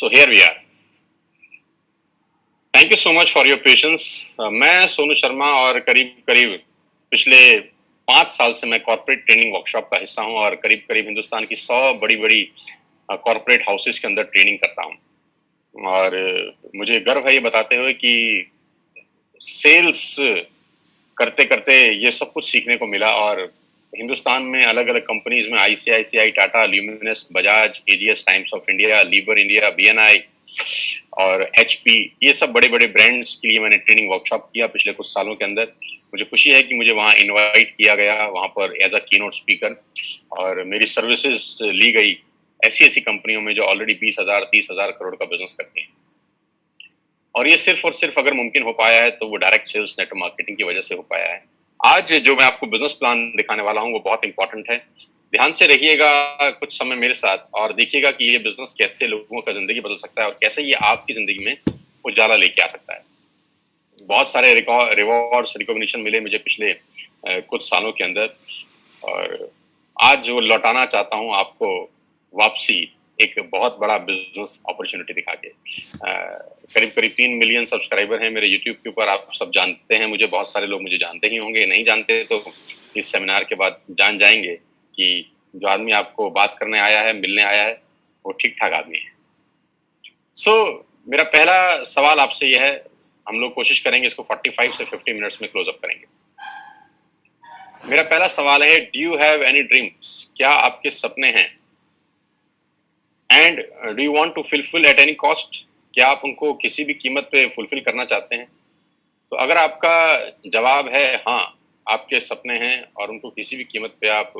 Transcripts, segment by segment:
So here we are. Thank you so much for your patience. मैं सोनू शर्मा और करीब करीब पिछले 5 साल से मैं कॉर्पोरेट ट्रेनिंग वर्कशॉप का हिस्सा हूं और करीब करीब हिंदुस्तान की 100 बड़ी बड़ी कॉर्पोरेट हाउसेस के अंदर ट्रेनिंग करता हूं। और मुझे गर्व है ये बताते हुए कि सेल्स करते करते ये सब कुछ सीखने को मिला। और हिंदुस्तान में अलग अलग कंपनीज में ICICI, Tata, Luminous, Bajaj, AGS, Times of India, Lever India, BNI और एचपी, ये सब बड़े बड़े ब्रांड्स के लिए मैंने ट्रेनिंग वर्कशॉप किया पिछले कुछ सालों के अंदर। मुझे खुशी है कि मुझे वहाँ इनवाइट किया गया, वहाँ पर एज अ कीनोट स्पीकर, और मेरी सर्विसेज ली गई ऐसी ऐसी कंपनियों में जो ऑलरेडी 20,000 30,000 करोड़ का बिजनेस करती हैं। और ये सिर्फ और सिर्फ अगर मुमकिन हो पाया है तो वो डायरेक्ट सेल्स नेटवर्क मार्केटिंग की वजह से हो पाया है। आज जो मैं आपको बिजनेस प्लान दिखाने वाला हूँ वो बहुत इंपॉर्टेंट है। ध्यान से रहिएगा कुछ समय मेरे साथ और देखिएगा कि ये बिजनेस कैसे लोगों का जिंदगी बदल सकता है और कैसे ये आपकी जिंदगी में उजाला लेके आ सकता है। बहुत सारे रिवॉर्ड्स, रिकॉग्निशन मिले मुझे पिछले कुछ सालों के अंदर, और आज वो लौटाना चाहता हूँ आपको वापसी एक बहुत बड़ा बिजनेस अपॉर्चुनिटी दिखा के। करीब करीब 3 मिलियन सब्सक्राइबर हैं मेरे यूट्यूब के ऊपर। आप सब जानते हैं मुझे, बहुत सारे लोग मुझे जानते ही होंगे, नहीं जानते तो इस सेमिनार के बाद जान जाएंगे कि जो आदमी आपको बात करने आया है, मिलने आया है, वो ठीक ठाक आदमी है। मेरा पहला सवाल आपसे यह है, हम लोग कोशिश करेंगे इसको 45 से 50 मिनट्स में क्लोज अप करेंगे। मेरा पहला सवाल है, do you have any dreams? क्या आपके सपने हैं? And do you want to fulfil at any cost? क्या आप उनको किसी भी कीमत पे फुलफिल करना चाहते हैं? तो अगर आपका जवाब है हाँ, आपके सपने हैं और उनको किसी भी कीमत पे आप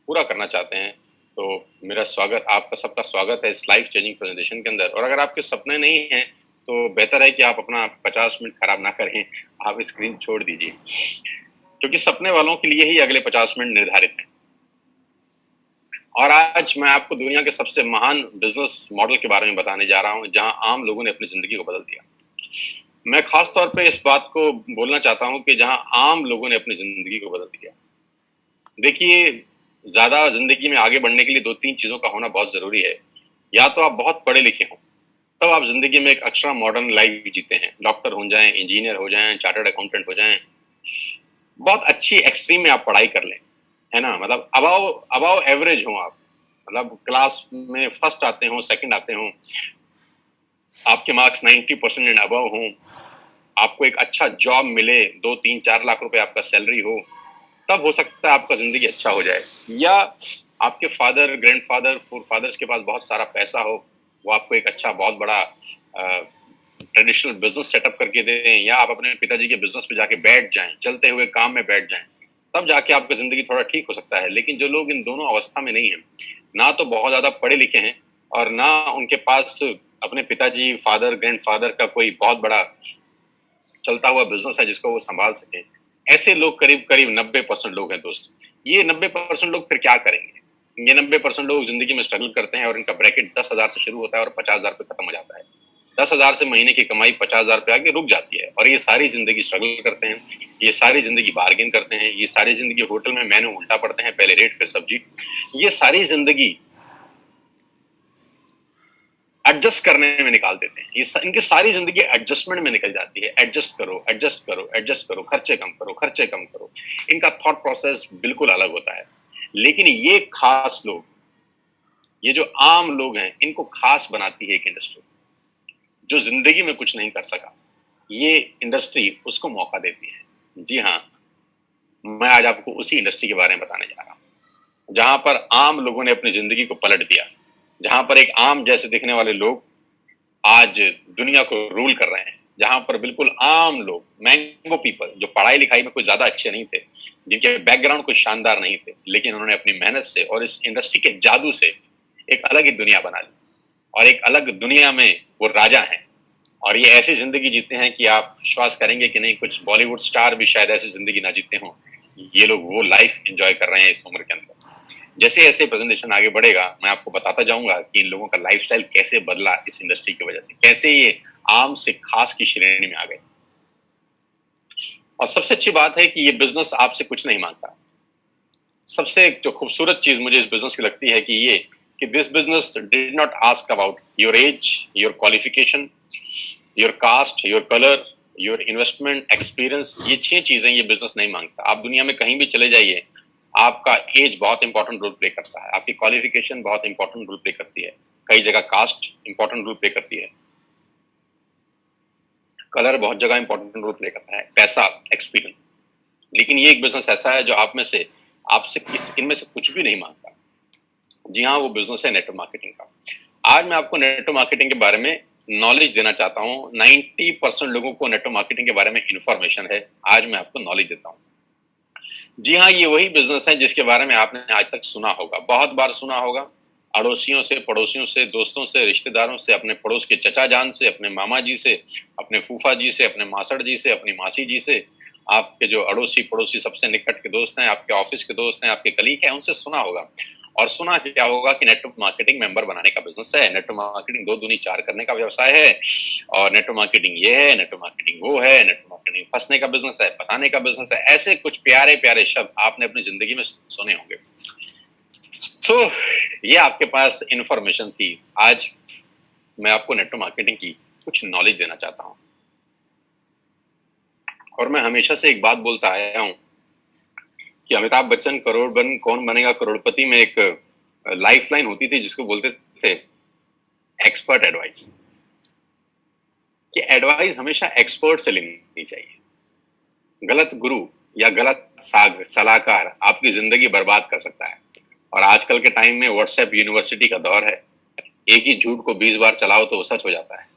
पूरा करना चाहते हैं, तो मेरा स्वागत, आपका सबका स्वागत है इस लाइफ चेंजिंग प्रेजेंटेशन के अंदर। और अगर आपके सपने नहीं हैं तो बेहतर है कि आप अपना 50 मिनट खराब ना करें, आप स्क्रीन छोड़ दीजिए, क्योंकि सपने वालों के लिए ही अगले 50 मिनट निर्धारित हैं। और आज मैं आपको दुनिया के सबसे महान बिजनेस मॉडल के बारे में बताने जा रहा हूं जहां आम लोगों ने अपनी जिंदगी को बदल दिया। मैं खास तौर पे इस बात को बोलना चाहता हूं कि जहां आम लोगों ने अपनी जिंदगी को बदल दिया। देखिए, ज्यादा जिंदगी में आगे बढ़ने के लिए 2-3 चीजों का होना बहुत जरूरी है। या तो आप बहुत पढ़े लिखे हों, तब आप जिंदगी में एक एक्स्ट्रा मॉडर्न लाइफ जीते हैं, डॉक्टर हो जाएं, इंजीनियर हो जाएं, चार्टर्ड अकाउंटेंट हो जाएं, बहुत अच्छी एक्सट्रीम में आप पढ़ाई कर लें, है ना, मतलब अबाव एवरेज हो आप, मतलब क्लास में फर्स्ट आते हो, सेकंड आते हो, आपके मार्क्स 90% एंड अबव हों, आपको एक अच्छा जॉब मिले, 2-3-4 लाख रुपए आपका सैलरी हो, तब हो सकता है आपका जिंदगी अच्छा हो जाए। या आपके फादर, ग्रैंडफादर, फोरफादर्स के पास बहुत सारा पैसा हो, वो आपको एक अच्छा बहुत बड़ा ट्रेडिशनल बिजनेस सेटअप करके दें, या आप अपने पिताजी के बिजनेस पे जाके बैठ जाएं, चलते हुए काम में बैठ जाएं, तब जाके आपका जिंदगी थोड़ा ठीक हो सकता है। लेकिन जो लोग इन दोनों अवस्था में नहीं है, ना तो बहुत ज्यादा पढ़े लिखे हैं और ना उनके पास अपने पिताजी, फादर, ग्रैंडफादर का कोई बहुत बड़ा चलता हुआ बिजनेस है जिसको वो संभाल सके, ऐसे लोग करीब करीब 90% लोग हैं दोस्त। ये 90% लोग फिर क्या करेंगे? ये 90% लोग जिंदगी में स्ट्रगल करते हैं और इनका ब्रैकेट 10,000 से शुरू होता है और 50,000 पे खत्म हो जाता है। 10,000 से महीने की कमाई 50,000 पे आके रुक जाती है, और ये सारी जिंदगी स्ट्रगल करते हैं, ये सारी जिंदगी बार्गेन करते हैं, ये सारी जिंदगी होटल में मेनू उल्टा पड़ते हैं, पहले रेट फिर सब्जी, ये सारी जिंदगी एडजस्ट करने में निकाल देते हैं। ये इनकी सारी जिंदगी एडजस्टमेंट में निकल जाती है। एडजस्ट करो, एडजस्ट करो, एडजस्ट करो, खर्चे कम करो, खर्चे कम करो। इनका थॉट प्रोसेस बिल्कुल अलग होता है। लेकिन ये खास लोग, ये जो आम लोग हैं, इनको खास बनाती है एक इंडस्ट्री। जो जिंदगी में कुछ नहीं कर सका, ये इंडस्ट्री उसको मौका देती है। जी हाँ, मैं आज आपको उसी इंडस्ट्री के बारे में बताने जा रहा हूं, जहां पर आम लोगों ने अपनी जिंदगी को पलट दिया, जहां पर एक आम जैसे दिखने वाले लोग आज दुनिया को रूल कर रहे हैं, जहां पर बिल्कुल आम लोग, मैंगो पीपल, जो पढ़ाई लिखाई में कुछ ज्यादा अच्छे नहीं थे, जिनके बैकग्राउंड कुछ शानदार नहीं थे, लेकिन उन्होंने अपनी मेहनत से और इस इंडस्ट्री के जादू से एक अलग ही दुनिया बना ली, और एक अलग दुनिया में वो राजा हैं। और ये ऐसी जिंदगी जीते हैं कि आप विश्वास करेंगे कि नहीं, कुछ बॉलीवुड स्टार भी शायद ऐसी जिंदगी ना जीते हों। ये लोग वो लाइफ एंजॉय कर रहे हैं इस उम्र के अंदर। जैसे जैसे प्रेजेंटेशन आगे बढ़ेगा, मैं आपको बताता जाऊंगा कि इन लोगों का लाइफस्टाइल कैसे बदला इस इंडस्ट्री की वजह से, कैसे ये आम से खास की श्रेणी में आ गए। और सबसे अच्छी बात है कि ये बिजनेस आपसे कुछ नहीं मांगता। सबसे जो खूबसूरत चीज मुझे इस बिजनेस की लगती है कि ये कि this business did not ask about your age, your qualification, your cast, your colour, your investment experience. ये 6 चीजें ये बिजनेस नहीं मांगता। आप दुनिया में कहीं भी चले जाइए, आपका एज बहुत इंपॉर्टेंट रोल प्ले करता है, आपकी क्वालिफिकेशन बहुत इंपॉर्टेंट रोल प्ले करती है, कई जगह कास्ट इंपॉर्टेंट रोल प्ले करती है, कलर बहुत जगह इंपॉर्टेंट रोल प्ले करता है, पैसा, एक्सपीरियंस। लेकिन ये एक बिजनेस ऐसा है जो आप में से आपसे इनमें से कुछ भी नहीं मांगता। जी हाँ, वो बिजनेस है नेटवर्क मार्केटिंग का। आज मैं आपको नेटवर्क मार्केटिंग के बारे में नॉलेज देना चाहता हूँ। 90% लोगों को नेटवर्क मार्केटिंग के बारे में इंफॉर्मेशन है, आज मैं आपको नॉलेज देता हूँ। जी हाँ, ये वही बिजनेस है जिसके बारे में आपने आज तक सुना होगा, बहुत बार सुना होगा, अड़ोसियों से, पड़ोसियों से, दोस्तों से, रिश्तेदारों से, अपने पड़ोस के चचा जान से, अपने मामा जी से, अपने फूफा जी से, अपने मासड़ जी से, अपनी मासी जी से, आपके जो अड़ोसी पड़ोसी सबसे निकट के दोस्त हैं, आपके ऑफिस के दोस्त हैं, आपके कलीग हैं, उनसे सुना होगा। और सुना क्या होगा कि नेटवर्क मार्केटिंग मेंबर बनाने का बिजनेस है, नेटवर्क मार्केटिंग 2 दूनी 4 करने का व्यवसाय है, और नेटवर्क मार्केटिंग ये है, नेटवर्क मार्केटिंग वो है, नेटवर्क मार्केटिंग फंसने का बिजनेस है, फंसाने का बिजनेस है। ऐसे कुछ प्यारे प्यारे शब्द आपने अपनी जिंदगी में सुने होंगे। तो ये आपके पास इंफॉर्मेशन थी। आज मैं आपको नेटवर्क मार्केटिंग की कुछ नॉलेज देना चाहता हूं। और मैं हमेशा से एक बात बोलता आया हूं कि अमिताभ बच्चन कौन बनेगा करोड़पति में एक लाइफलाइन होती थी जिसको बोलते थे एक्सपर्ट एडवाइस, कि एडवाइस हमेशा एक्सपर्ट से लेनी चाहिए। गलत गुरु या गलत सलाहकार आपकी जिंदगी बर्बाद कर सकता है। और आजकल के टाइम में व्हाट्सएप यूनिवर्सिटी का दौर है, एक ही झूठ को 20 बार चलाओ तो वो सच हो जाता है।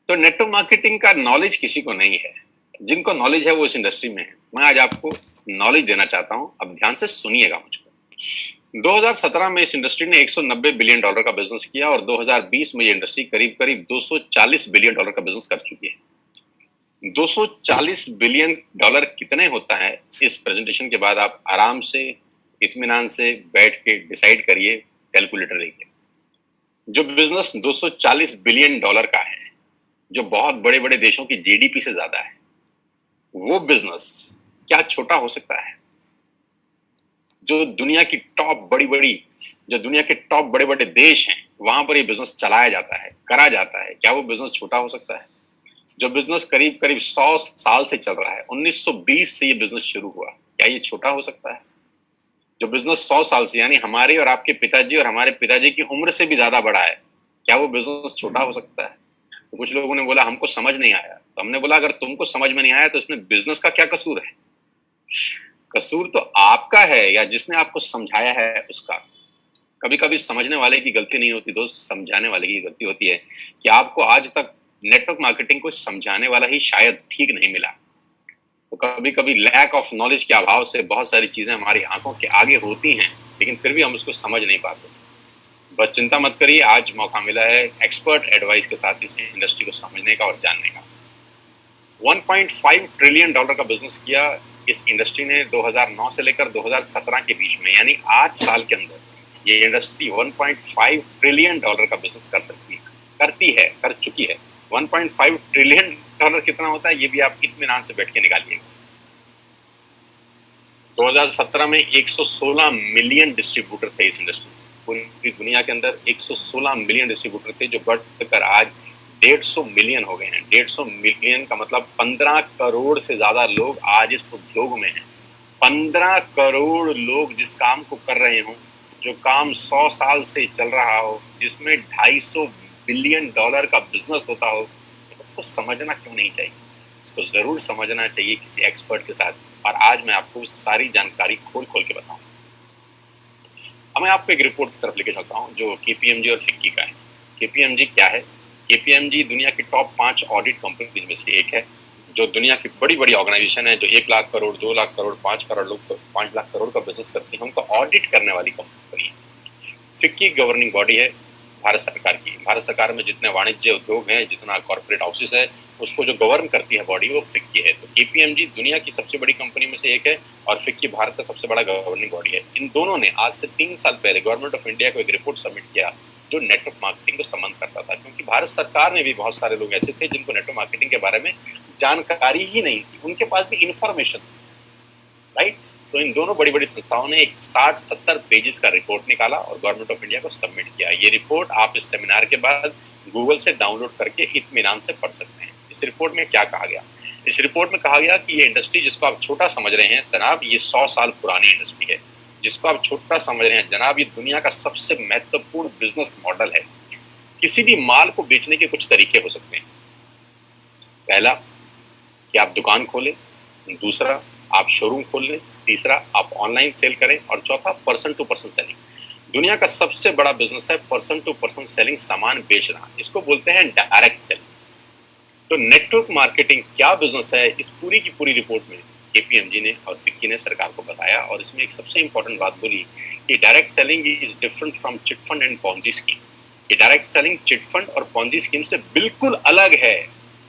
तो नेटवर्क मार्केटिंग का नॉलेज किसी को नहीं है, जिनको नॉलेज है वो इस इंडस्ट्री में है। मैं आज आपको नॉलेज देना चाहता हूं, अब ध्यान से सुनिएगा मुझको। 2017 में इस इंडस्ट्री ने $190 बिलियन का बिजनेस किया और 2020 में ये इंडस्ट्री करीब करीब $240 बिलियन का बिजनेस कर चुकी है। $240 बिलियन कितने होता है, इस प्रेजेंटेशन के बाद आप आराम से इत्मीनान से बैठ के डिसाइड करिए, कैलकुलेटर देखिए। जो बिजनेस $240 बिलियन का है, जो बहुत बड़े बड़े देशों की जीडीपी से ज्यादा है, वो बिजनेस क्या छोटा हो सकता है? जो दुनिया की टॉप बड़े बड़े देश हैं, वहां पर ये बिजनेस चलाया जाता है, करा जाता है, क्या वो बिजनेस छोटा हो सकता है? जो बिजनेस करीब करीब 100 साल से चल रहा है, 1920 से ये बिजनेस शुरू हुआ, क्या ये छोटा हो सकता है? जो बिजनेस 100 साल से, यानी हमारे और आपके पिताजी और हमारे पिताजी की उम्र से भी ज्यादा बड़ा है, क्या वो बिजनेस छोटा हो सकता है? तो कुछ लोगों ने बोला हमको समझ नहीं आया, तो हमने बोला अगर तुमको समझ में नहीं आया तो इसमें बिजनेस का क्या कसूर है? कसूर तो आपका है या जिसने आपको समझाया है उसका। कभी कभी समझने वाले की गलती नहीं होती दोस्त, समझाने वाले की गलती होती है कि आपको आज तक नेटवर्क मार्केटिंग को समझाने वाला ही शायद ठीक नहीं मिला। तो कभी कभी लैक ऑफ नॉलेज के अभाव से बहुत सारी चीजें हमारी आंखों के आगे होती हैं, लेकिन फिर भी हम उसको समझ नहीं पाते। बस चिंता मत करिए, आज मौका मिला है एक्सपर्ट एडवाइस के साथ इस इंडस्ट्री को समझने का और जानने का। 1.5 ट्रिलियन डॉलर का बिजनेस किया इस इंडस्ट्री ने 2009 से लेकर 2017 के बीच में, यानी 8 साल के अंदर ये इंडस्ट्री 1.5 ट्रिलियन डॉलर का बिजनेस कर चुकी है। 1.5 ट्रिलियन डॉलर कितना होता है ये भी आप इत्मीनान से बैठ के निकालिएगा। 2017 में 116 मिलियन डिस्ट्रीब्यूटर थे इस इंडस्ट्री में। पूरी दुनिया के अंदर 116 मिलियन डिस्ट्रीब्यूटर थे, जो बढ़कर आज 150 मिलियन हो गए हैं। 150 मिलियन का मतलब 15 करोड़ से ज्यादा लोग आज इस उद्योग में हैं। 15 करोड़ लोग जिस काम को कर रहे हों, जो काम 100 साल से चल रहा हो, जिसमें 250 बिलियन डॉलर का बिजनेस होता हो, उसको समझना क्यों नहीं चाहिए? इसको जरूर समझना चाहिए किसी एक्सपर्ट के साथ। और आज मैं आपको सारी जानकारी खोल के बताऊं। अब मैं आपको एक रिपोर्ट की तरफ लेके चलता हूं जो केपीएमजी और फिक्की का है। केपीएमजी क्या है? केपीएमजी दुनिया की टॉप 5 ऑडिट कंपनी में से एक है, जो दुनिया की बड़ी बड़ी ऑर्गेनाइजेशन है, जो 1 लाख करोड़, 2 लाख करोड़, 5 लाख करोड़ का बिजनेस करती है, उनको ऑडिट करने वाली कंपनी है। फिक्की गवर्निंग बॉडी है भारत सरकार की। भारत सरकार में जितने वाणिज्य उद्योग हैं, जितना कॉर्पोरेट हाउसेस है, उसको जो गवर्न करती है बॉडी, वो फिक्की है। तो केपीएमजी दुनिया की सबसे बड़ी कंपनी में से एक है और फिक्की भारत का सबसे बड़ा गवर्निंग बॉडी है। इन दोनों ने आज से 3 साल पहले गवर्नमेंट ऑफ इंडिया को एक रिपोर्ट सबमिट किया जो नेटवर्क मार्केटिंग को संबंध करता था, क्योंकि भारत सरकार में भी बहुत सारे लोग ऐसे थे जिनको नेटवर्क मार्केटिंग के बारे में जानकारी ही नहीं थी, उनके पास भी इंफॉर्मेशन थी, राइट? तो इन दोनों बड़ी बड़ी संस्थाओं ने एक 60-70 पेजेस का रिपोर्ट निकाला और गवर्नमेंट ऑफ इंडिया को सबमिट किया। ये रिपोर्ट आप इस सेमिनार के बाद गूगल से डाउनलोड करके इत्मीनान से पढ़ सकते हैं। इस रिपोर्ट में क्या कहा गया? इस रिपोर्ट में कहा गया कि ये इंडस्ट्री जिसको आप छोटा समझ रहे हैं जनाब, ये 100 साल पुरानी इंडस्ट्री है। जिसको आप छोटा समझ रहे हैं जनाब, ये दुनिया का सबसे महत्वपूर्ण बिजनेस मॉडल है। किसी भी माल को बेचने के कुछ तरीके हो सकते हैं। पहला कि आप दुकान खोलें, दूसरा आप शोरूम खोल लें, तीसरा आप ऑनलाइन सेल करें और चौथा पर्सन टू पर्सन सेलिंग। दुनिया का सबसे बड़ा बिजनेस है पर्सन टू पर्सन सेलिंग, सामान बेचना। इसको बोलते हैं डायरेक्ट सेलिंग। तो नेटवर्क मार्केटिंग क्या बिजनेस है, इस पूरी की पूरी रिपोर्ट में केपीएमजी ने और फिक्की ने सरकार को बताया। और इसमें एक सबसे इंपॉर्टेंट बात बोली कि direct selling is different from chit fund and Ponzi scheme. ये डायरेक्ट सेलिंग चिट फंड और पॉन्जी स्कीम से बिल्कुल अलग है।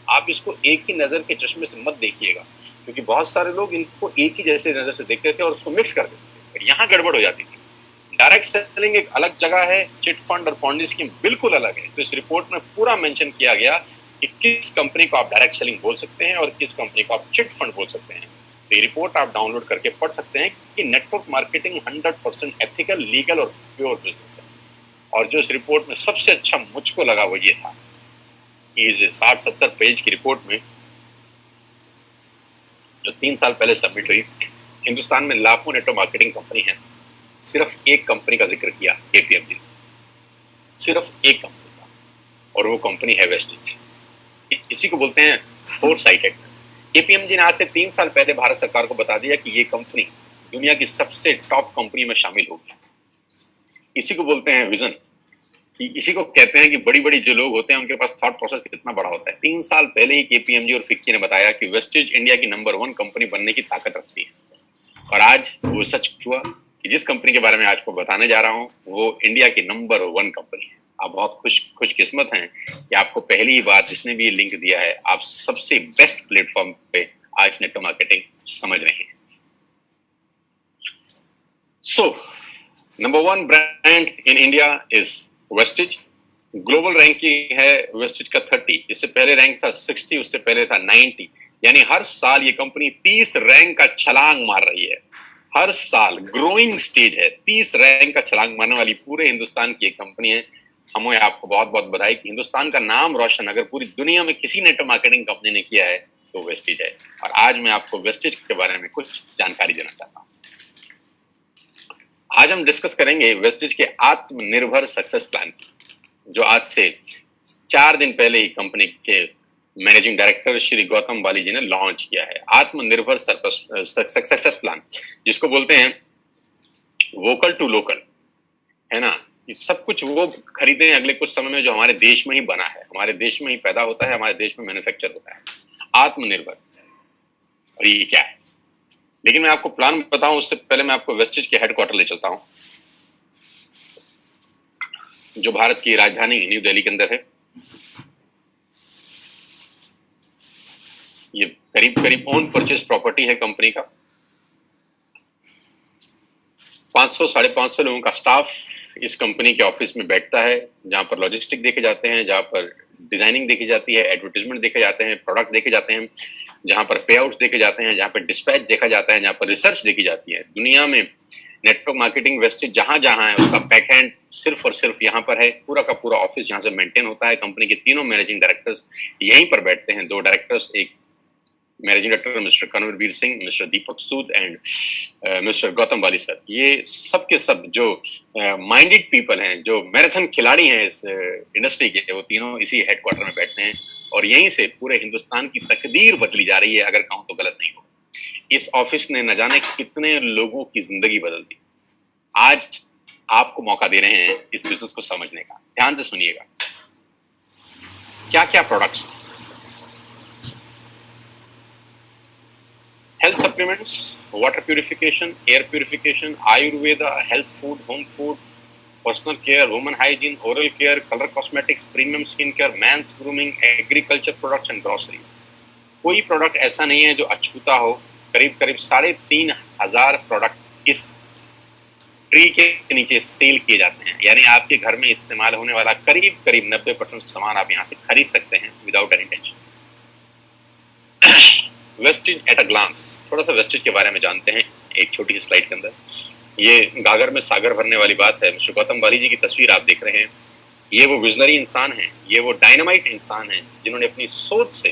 आप इसको एक ही नजर के चश्मे से मत देखिएगा, क्योंकि बहुत सारे लोग इनको एक ही जैसे नजर से देखते थे और उसको मिक्स कर देते थे। यहाँ गड़बड़ हो जाती थी। डायरेक्ट सेलिंग एक अलग जगह है, चिट फंड और पॉन्जी स्कीम बिल्कुल अलग है। तो इस रिपोर्ट में पूरा मेंशन किया गया कि किस कंपनी को आप डायरेक्ट सेलिंग बोल सकते हैं और किस कंपनी को आप चिट फंड बोल सकते हैं। तो ये रिपोर्ट आप डाउनलोड करके पढ़ सकते हैं कि नेटवर्क मार्केटिंग 100% एथिकल, लीगल और प्योर बिजनेस है। और जो इस रिपोर्ट में सबसे अच्छा मुझको लगा वो ये था कि इस 60-70 पेज की रिपोर्ट में जो 3 साल पहले सबमिट हुई, हिंदुस्तान में लाखों नेटवर्क मार्केटिंग कंपनी है, सिर्फ एक कंपनी का जिक्र किया केपीएमजी ने, सिर्फ एक कंपनी का, और वो कंपनी है वेस्टेज। इसी को बोलते हैं फोरसाइटेडनेस। केपीएमजी ने आज से 3 साल पहले भारत सरकार को बता दिया कि ये कंपनी दुनिया की सबसे टॉप कंपनी में शामिल होगी। इसी को बोलते हैं विजन, कि इसी को कहते हैं कि बड़ी बड़ी जो लोग होते हैं उनके पास थॉट प्रोसेस कितना बड़ा होता है। 3 साल पहले ही केपीएमजी और फिक्की ने बताया कि वेस्टेज इंडिया की नंबर 1 कंपनी बनने की ताकत रखती है। और आज वो सच हुआ कि जिस कंपनी के बारे में आज को बताने जा रहा हूँ वो इंडिया की नंबर 1 कंपनी है। आप बहुत खुशकिस्मत हैं कि आपको पहली ही बार जिसने भी लिंक दिया है, आप सबसे बेस्ट प्लेटफॉर्म पे आज नेटवर्क मार्केटिंग समझ रहे हैं। So number 1 brand in India is wastage. Global ranking है वेस्टेज का 30, इससे पहले रैंक था 60, उससे पहले था 90। यानी हर साल ये कंपनी 30 रैंक का छलांग मार रही है। हर साल ग्रोइंग स्टेज है, 30 रैंक का छलांग मारने वाली पूरे हिंदुस्तान की एक कंपनी है। हमें आपको बहुत बहुत बधाई कि हिंदुस्तान का नाम रोशन अगर पूरी दुनिया में किसी नेटवर्क मार्केटिंग कंपनी ने किया है तो वेस्टेज है। और आज मैं आपको वेस्टेज के बारे में कुछ जानकारी देना चाहता हूँ। आज हम डिस्कस करेंगे वेस्टेज के आत्मनिर्भर सक्सेस प्लान, जो आज से 4 दिन पहले ही कंपनी के मैनेजिंग डायरेक्टर श्री गौतम बाली जी ने लॉन्च किया है। आत्मनिर्भर सक्सेस प्लान, जिसको बोलते हैं वोकल टू लोकल, है ना। सब कुछ वो खरीदें अगले कुछ समय में जो हमारे देश में ही बना है, हमारे देश में ही पैदा होता है, हमारे देश में मैन्युफैक्चर होता है। आत्मनिर्भर, और ये क्या है? लेकिन मैं आपको प्लान बताऊं उससे पहले मैं आपको वेस्टेज के हेडक्वार्टर ले चलता हूं, जो भारत की राजधानी न्यू दिल्ली के अंदर है। ये करीब करीब ओन परचेज प्रॉपर्टी है कंपनी का। 500-550 लोगों का स्टाफ इस कंपनी के ऑफिस में बैठता है, जहां पर लॉजिस्टिक देखे जाते हैं, जहां पर डिजाइनिंग देखी जाती है, एडवर्टाइजमेंट देखे जाते हैं, प्रोडक्ट देखे जाते हैं, जहां पर पे आउट्स देखे जाते हैं, जहां पर डिस्पैच देखा जाता है, जहां पर रिसर्च देखी जाती है। दुनिया में नेटवर्क मार्केटिंग वेस्टेज जहां जहां है उसका बैकएंड सिर्फ और सिर्फ यहाँ पर है। पूरा का पूरा ऑफिस यहाँ से मेंटेन होता है। कंपनी के तीनों मैनेजिंग डायरेक्टर्स यहीं पर बैठते हैं। 2 डायरेक्टर्स, एक managing director mister Kanveer Singh, mister Deepak Sood and mister Gautam Bali sir. ये सब के सब जो माइंडेड पीपल हैं, जो मैराथन खिलाड़ी हैं इस इंडस्ट्री के, वो तीनों इसी हेडक्वार्टर में बैठते हैं और यहीं से पूरे हिंदुस्तान की तकदीर बदली जा रही है, अगर कहूं तो गलत नहीं हो। इस ऑफिस ने न जाने कितने लोगों की जिंदगी बदल दी। आज आपको मौका दे रहे हैं इस बिजनेस को समझने का। ध्यान से सुनिएगा, क्या क्या products, health supplements, water purification, air purification, Ayurveda, health food, home food, personal care, women hygiene, oral care, color cosmetics, premium skin care, men's grooming, agriculture products and groceries. कोई प्रोडक्ट ऐसा नहीं है जो अछूता हो। करीब करीब 3,500 प्रोडक्ट इस ट्री के नीचे सेल किए जाते हैं। यानी आपके घर में इस्तेमाल होने वाला करीब करीब 90% सामान आप यहाँ से खरीद सकते हैं without any tension. Vestige at a glance, थोड़ा सा वेस्टेज के बारे में जानते हैं एक छोटी सी स्लाइड के अंदर। ये गागर में सागर भरने वाली बात है। मिस्टर गौतम बाली जी की तस्वीर आप देख रहे हैं। ये वो विजनरी इंसान हैं, ये वो डायनामाइट इंसान हैं जिन्होंने अपनी सोच से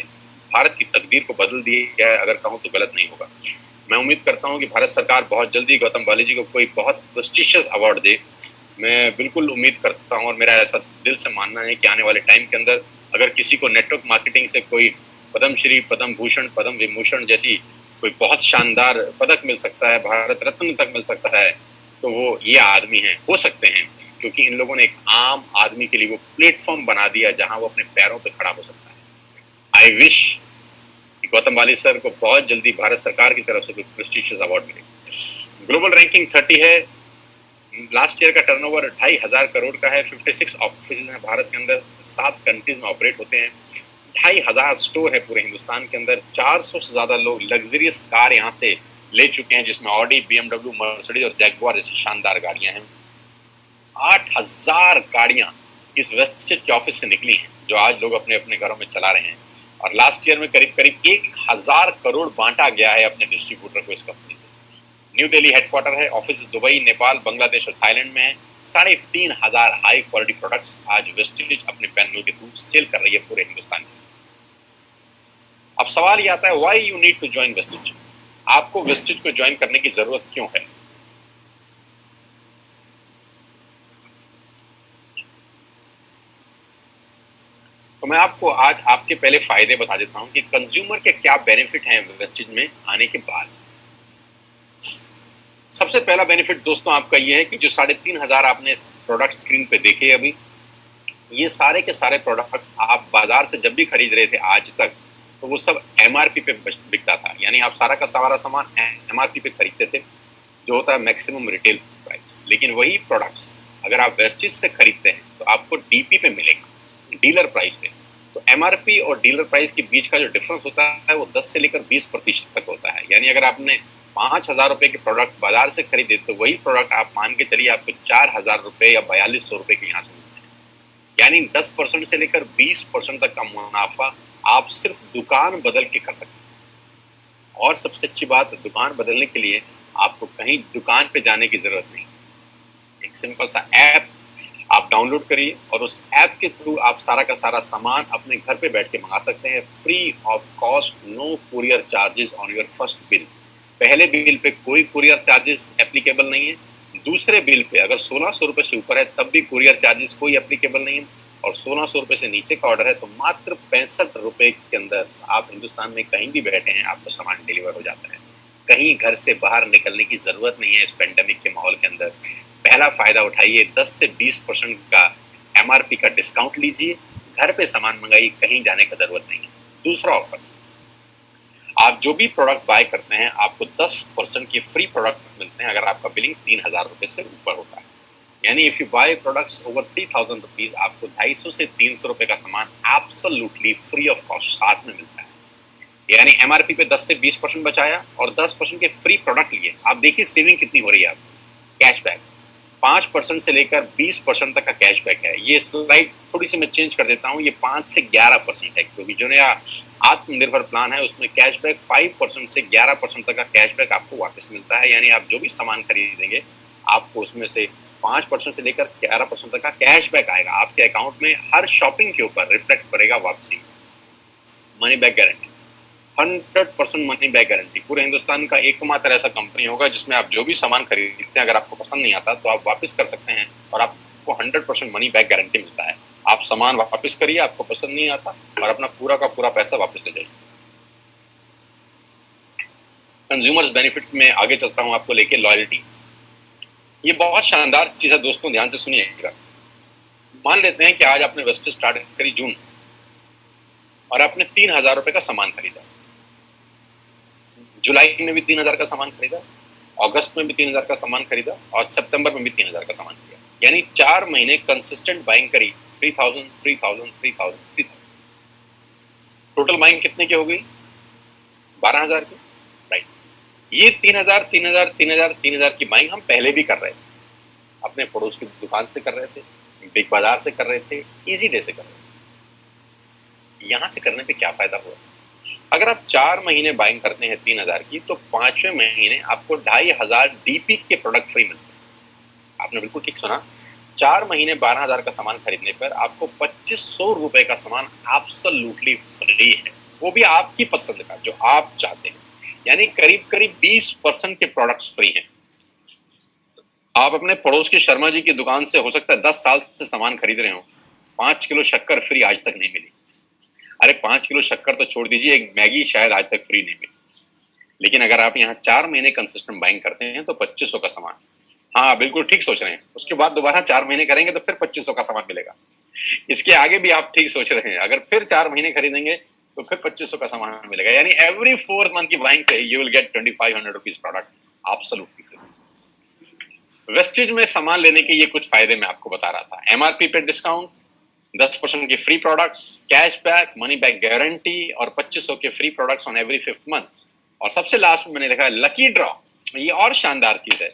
भारत की तकदीर को बदल दिया है, अगर कहूँ तो गलत नहीं होगा। मैं उम्मीद करता हूँ कि भारत सरकार बहुत जल्दी गौतम बाली जी को कोई बहुत प्रेस्टिशियस अवार्ड दे। मैं बिल्कुल उम्मीद करता हूँ और मेरा ऐसा दिल से मानना है कि आने वाले टाइम के अंदर अगर किसी को नेटवर्क मार्केटिंग से कोई पद्मश्री, पद्म भूषण, पद्म विभूषण जैसी कोई बहुत शानदार पदक मिल सकता है, भारत रत्न तक मिल सकता है, तो वो ये आदमी हैं, हो सकते हैं, क्योंकि इन लोगों ने एक आम आदमी के लिए वो प्लेटफॉर्म बना दिया जहां वो अपने पैरों पे खड़ा हो सकता है। आई विश कि गौतम बाली सर को बहुत जल्दी भारत सरकार की तरफ से कोई प्रेस्टिजियस अवार्ड मिले। ग्लोबल रैंकिंग 30 है। लास्ट ईयर का टर्नओवर 2,500 करोड़ का है। 56 ऑफिस हैं भारत के अंदर, 7 कंट्रीज में ऑपरेट होते हैं। 2,500 स्टोर है पूरे हिंदुस्तान के अंदर। 400 से ज्यादा लोग लग्जरियस कार यहाँ से ले चुके हैं, जिसमें ऑडी, BMW, मर्सिडीज और जैगुआर जैसी शानदार गाड़ियां हैं। 8,000 गाड़ियां इस वेस्टेज के ऑफिस से निकली हैं, जो आज लोग अपने अपने घरों में चला रहे हैं। और लास्ट ईयर में करीब करीब 1,000 करोड़ बांटा गया है अपने डिस्ट्रीब्यूटर को इस कंपनी से। न्यू दिल्ली हेडक्वार्टर है। ऑफिस दुबई, नेपाल, बांग्लादेश और थाईलैंड में है। 3,500 हाई क्वालिटी प्रोडक्ट्स आज वेस्टेज अपने पैनल के थ्रू सेल कर रही है पूरे हिंदुस्तान में। अब सवाल ये आता है, why you need to join Vestige? आपको वेस्टेज को ज्वाइन करने की जरूरत क्यों है? तो मैं आपको आज आपके पहले फायदे बता देता हूं कि कंज्यूमर के क्या बेनिफिट हैं वेस्टेज में आने के बाद। सबसे पहला बेनिफिट दोस्तों आपका ये है कि जो 3,500 आपने प्रोडक्ट स्क्रीन पे देखे अभी, ये सारे के सारे प्रोडक्ट आप बाजार से जब भी खरीद रहे थे आज तक, तो वो सब MRP पे बिकता था। यानी आप सारा का सारा सामान MRP पे खरीदते थे, जो होता है मैक्सिमम रिटेल प्राइस। लेकिन वही प्रोडक्ट्स अगर आप वेस्टेज से खरीदते हैं तो आपको DP पे मिलेगा, डीलर प्राइस पे। तो MRP और डीलर प्राइस के बीच का जो डिफरेंस होता है वो 10 से लेकर 20% तक होता है। यानी अगर आपने 5,000 रुपए के प्रोडक्ट बाजार से खरीदे तो वही प्रोडक्ट आप मान के चलिए आपको 4,000 रुपए या 4,200 रुपए के यहाँ से मिलते हैं। यानी 10% से लेकर 20% तक का मुनाफा आप सिर्फ दुकान बदल के कर सकते हैं। और सबसे अच्छी बात, दुकान बदलने के लिए आपको कहीं दुकान पे जाने की जरूरत नहीं। एक सिंपल सा ऐप आप डाउनलोड करिए और उस ऐप के थ्रू आप सारा का सारा सामान अपने घर पे बैठ के मंगा सकते हैं, free of cost, no courier charges on your first bill. पहले बिल पे कोई कुरियर चार्जेस एप्लीकेबल नहीं है। दूसरे बिल पे अगर 1,600 रुपए से ऊपर है तब भी कुरियर चार्जेस कोई एप्लीकेबल नहीं है। और 1,600 रुपए से नीचे का ऑर्डर है तो मात्र 65 रुपए के अंदर आप हिंदुस्तान में कहीं भी बैठे हैं, आपको सामान डिलीवर हो जाता है। कहीं घर से बाहर निकलने की जरूरत नहीं है इस पेंडेमिक के माहौल के अंदर। पहला फायदा उठाइए, 10 से 20% का MRP का डिस्काउंट लीजिए, घर पे सामान मंगाइए, कहीं जाने का जरूरत नहीं है। दूसरा ऑफर, आप जो भी प्रोडक्ट बाय करते हैं आपको 10% के फ्री प्रोडक्ट मिलते हैं अगर आपका बिलिंग 3,000 रुपए से ऊपर होता है। यानी if you buy products over 3,000 rupees, आपको 250 से 300 रुपए का सामान एब्सोल्युटली फ्री ऑफ कॉस्ट साथ में मिलता है। यानी MRP पे 10 से 20% बचाया और 10% के फ्री प्रोडक्ट लिए। आप देखिए सेविंग कितनी हो रही है आपकी। कैशबैक 5% से लेकर 20% तक का कैशबैक है। ये स्लाइड थोड़ी सी मैं चेंज कर देता हूँ, ये 5 से 11% है, क्योंकि जो नया आत्मनिर्भर प्लान है उसमें कैशबैक 5% से 11% तक का कैशबैक आपको वापस मिलता है। यानी आप जो भी सामान खरीदेंगे आपको उसमें से 5% से लेकर 11% तक का कैशबैक आएगा आपके अकाउंट में। हर शॉपिंग के ऊपर रिफ्लेक्ट करेगा वापसी। Money back guarantee, 100% money back guarantee. पूरे हिंदुस्तान का एकमात्र ऐसा कंपनी होगा जिसमें आप जो भी सामान खरीदते हैं अगर आपको पसंद नहीं आता तो आप वापस कर सकते हैं और आपको 100% मनी बैक गारंटी मिलता है। आप सामान वापस करिए, आपको पसंद नहीं आता, और अपना पूरा का पूरा पैसा वापस ले जाइए। कंज्यूमर्स बेनिफिट में आगे चलता हूं आपको लेके। लॉयल्टी, ये बहुत शानदार चीज है दोस्तों, ध्यान से सुनिएगा। मान लेते हैं कि आज आपने वेस्टेज स्टार्ट करी जून और आपने 3,000 रुपए का सामान खरीदा। जुलाई में भी 3,000 का सामान खरीदा, अगस्त में भी 3,000 का सामान खरीदा और सितंबर में भी 3,000 का सामान खरीदा। यानी 4 महीने कंसिस्टेंट बाइंग करी, 3,000 3,000 3,000 3,000। टोटल बाइंग कितने की हो गई? 12,000 की। राइट, ये 3,000 3,000 3,000 3,000 की बाइंग हम पहले भी कर रहे थे, अपने पड़ोस की दुकान से कर रहे थे, बिग बाजार से कर रहे थे, इजी डे से कर रहे थे। यहां से करने पे क्या फायदा हुआ? अगर आप 4 महीने बाइंग करते हैं 3,000 की, तो 5वें महीने आपको 2,500 डीपी के प्रोडक्ट फ्री मिलते हैं। आपने बिल्कुल ठीक सुना, 4 महीने 12,000 का सामान खरीदने पर आपको 2,500 रुपए का सामान एब्सोल्युटली फ्री है, वो भी आपकी पसंद का जो आप चाहते हैं। यानी करीब करीब 20% के प्रोडक्ट्स फ्री हैं। आप अपने पड़ोस के शर्मा जी की दुकान से हो सकता है 10 साल से सामान खरीद रहे हो, 5 किलो शक्कर फ्री आज तक नहीं मिली। अरे 5 किलो शक्कर तो छोड़ दीजिए, एक मैगी शायद आज तक फ्री नहीं मिली। लेकिन अगर आप यहाँ 4 महीने कंसिस्टेंट बाइंग करते हैं तो 2,500 का सामान, हाँ बिल्कुल ठीक सोच रहे हैं, उसके बाद दोबारा 4 महीने करेंगे तो फिर 2,500 का सामान मिलेगा। इसके आगे भी आप ठीक सोच रहे हैं, अगर फिर 4 महीने खरीदेंगे तो फिर 2,500 का सामान मिलेगा। यानी एवरी 4th मंथ की बाइंग पे you will get 2,500 rupees product absolutely free. Wastage में सामान लेने के ये कुछ फायदे मैं आपको बता रहा था। एमआरपी पे डिस्काउंट, 10% के free products, cashback, money back guarantee और 2,500 के free products on every 5th month. और सबसे लास्ट में मैंने लिखा है लकी ड्रॉ। ये और शानदार चीज है,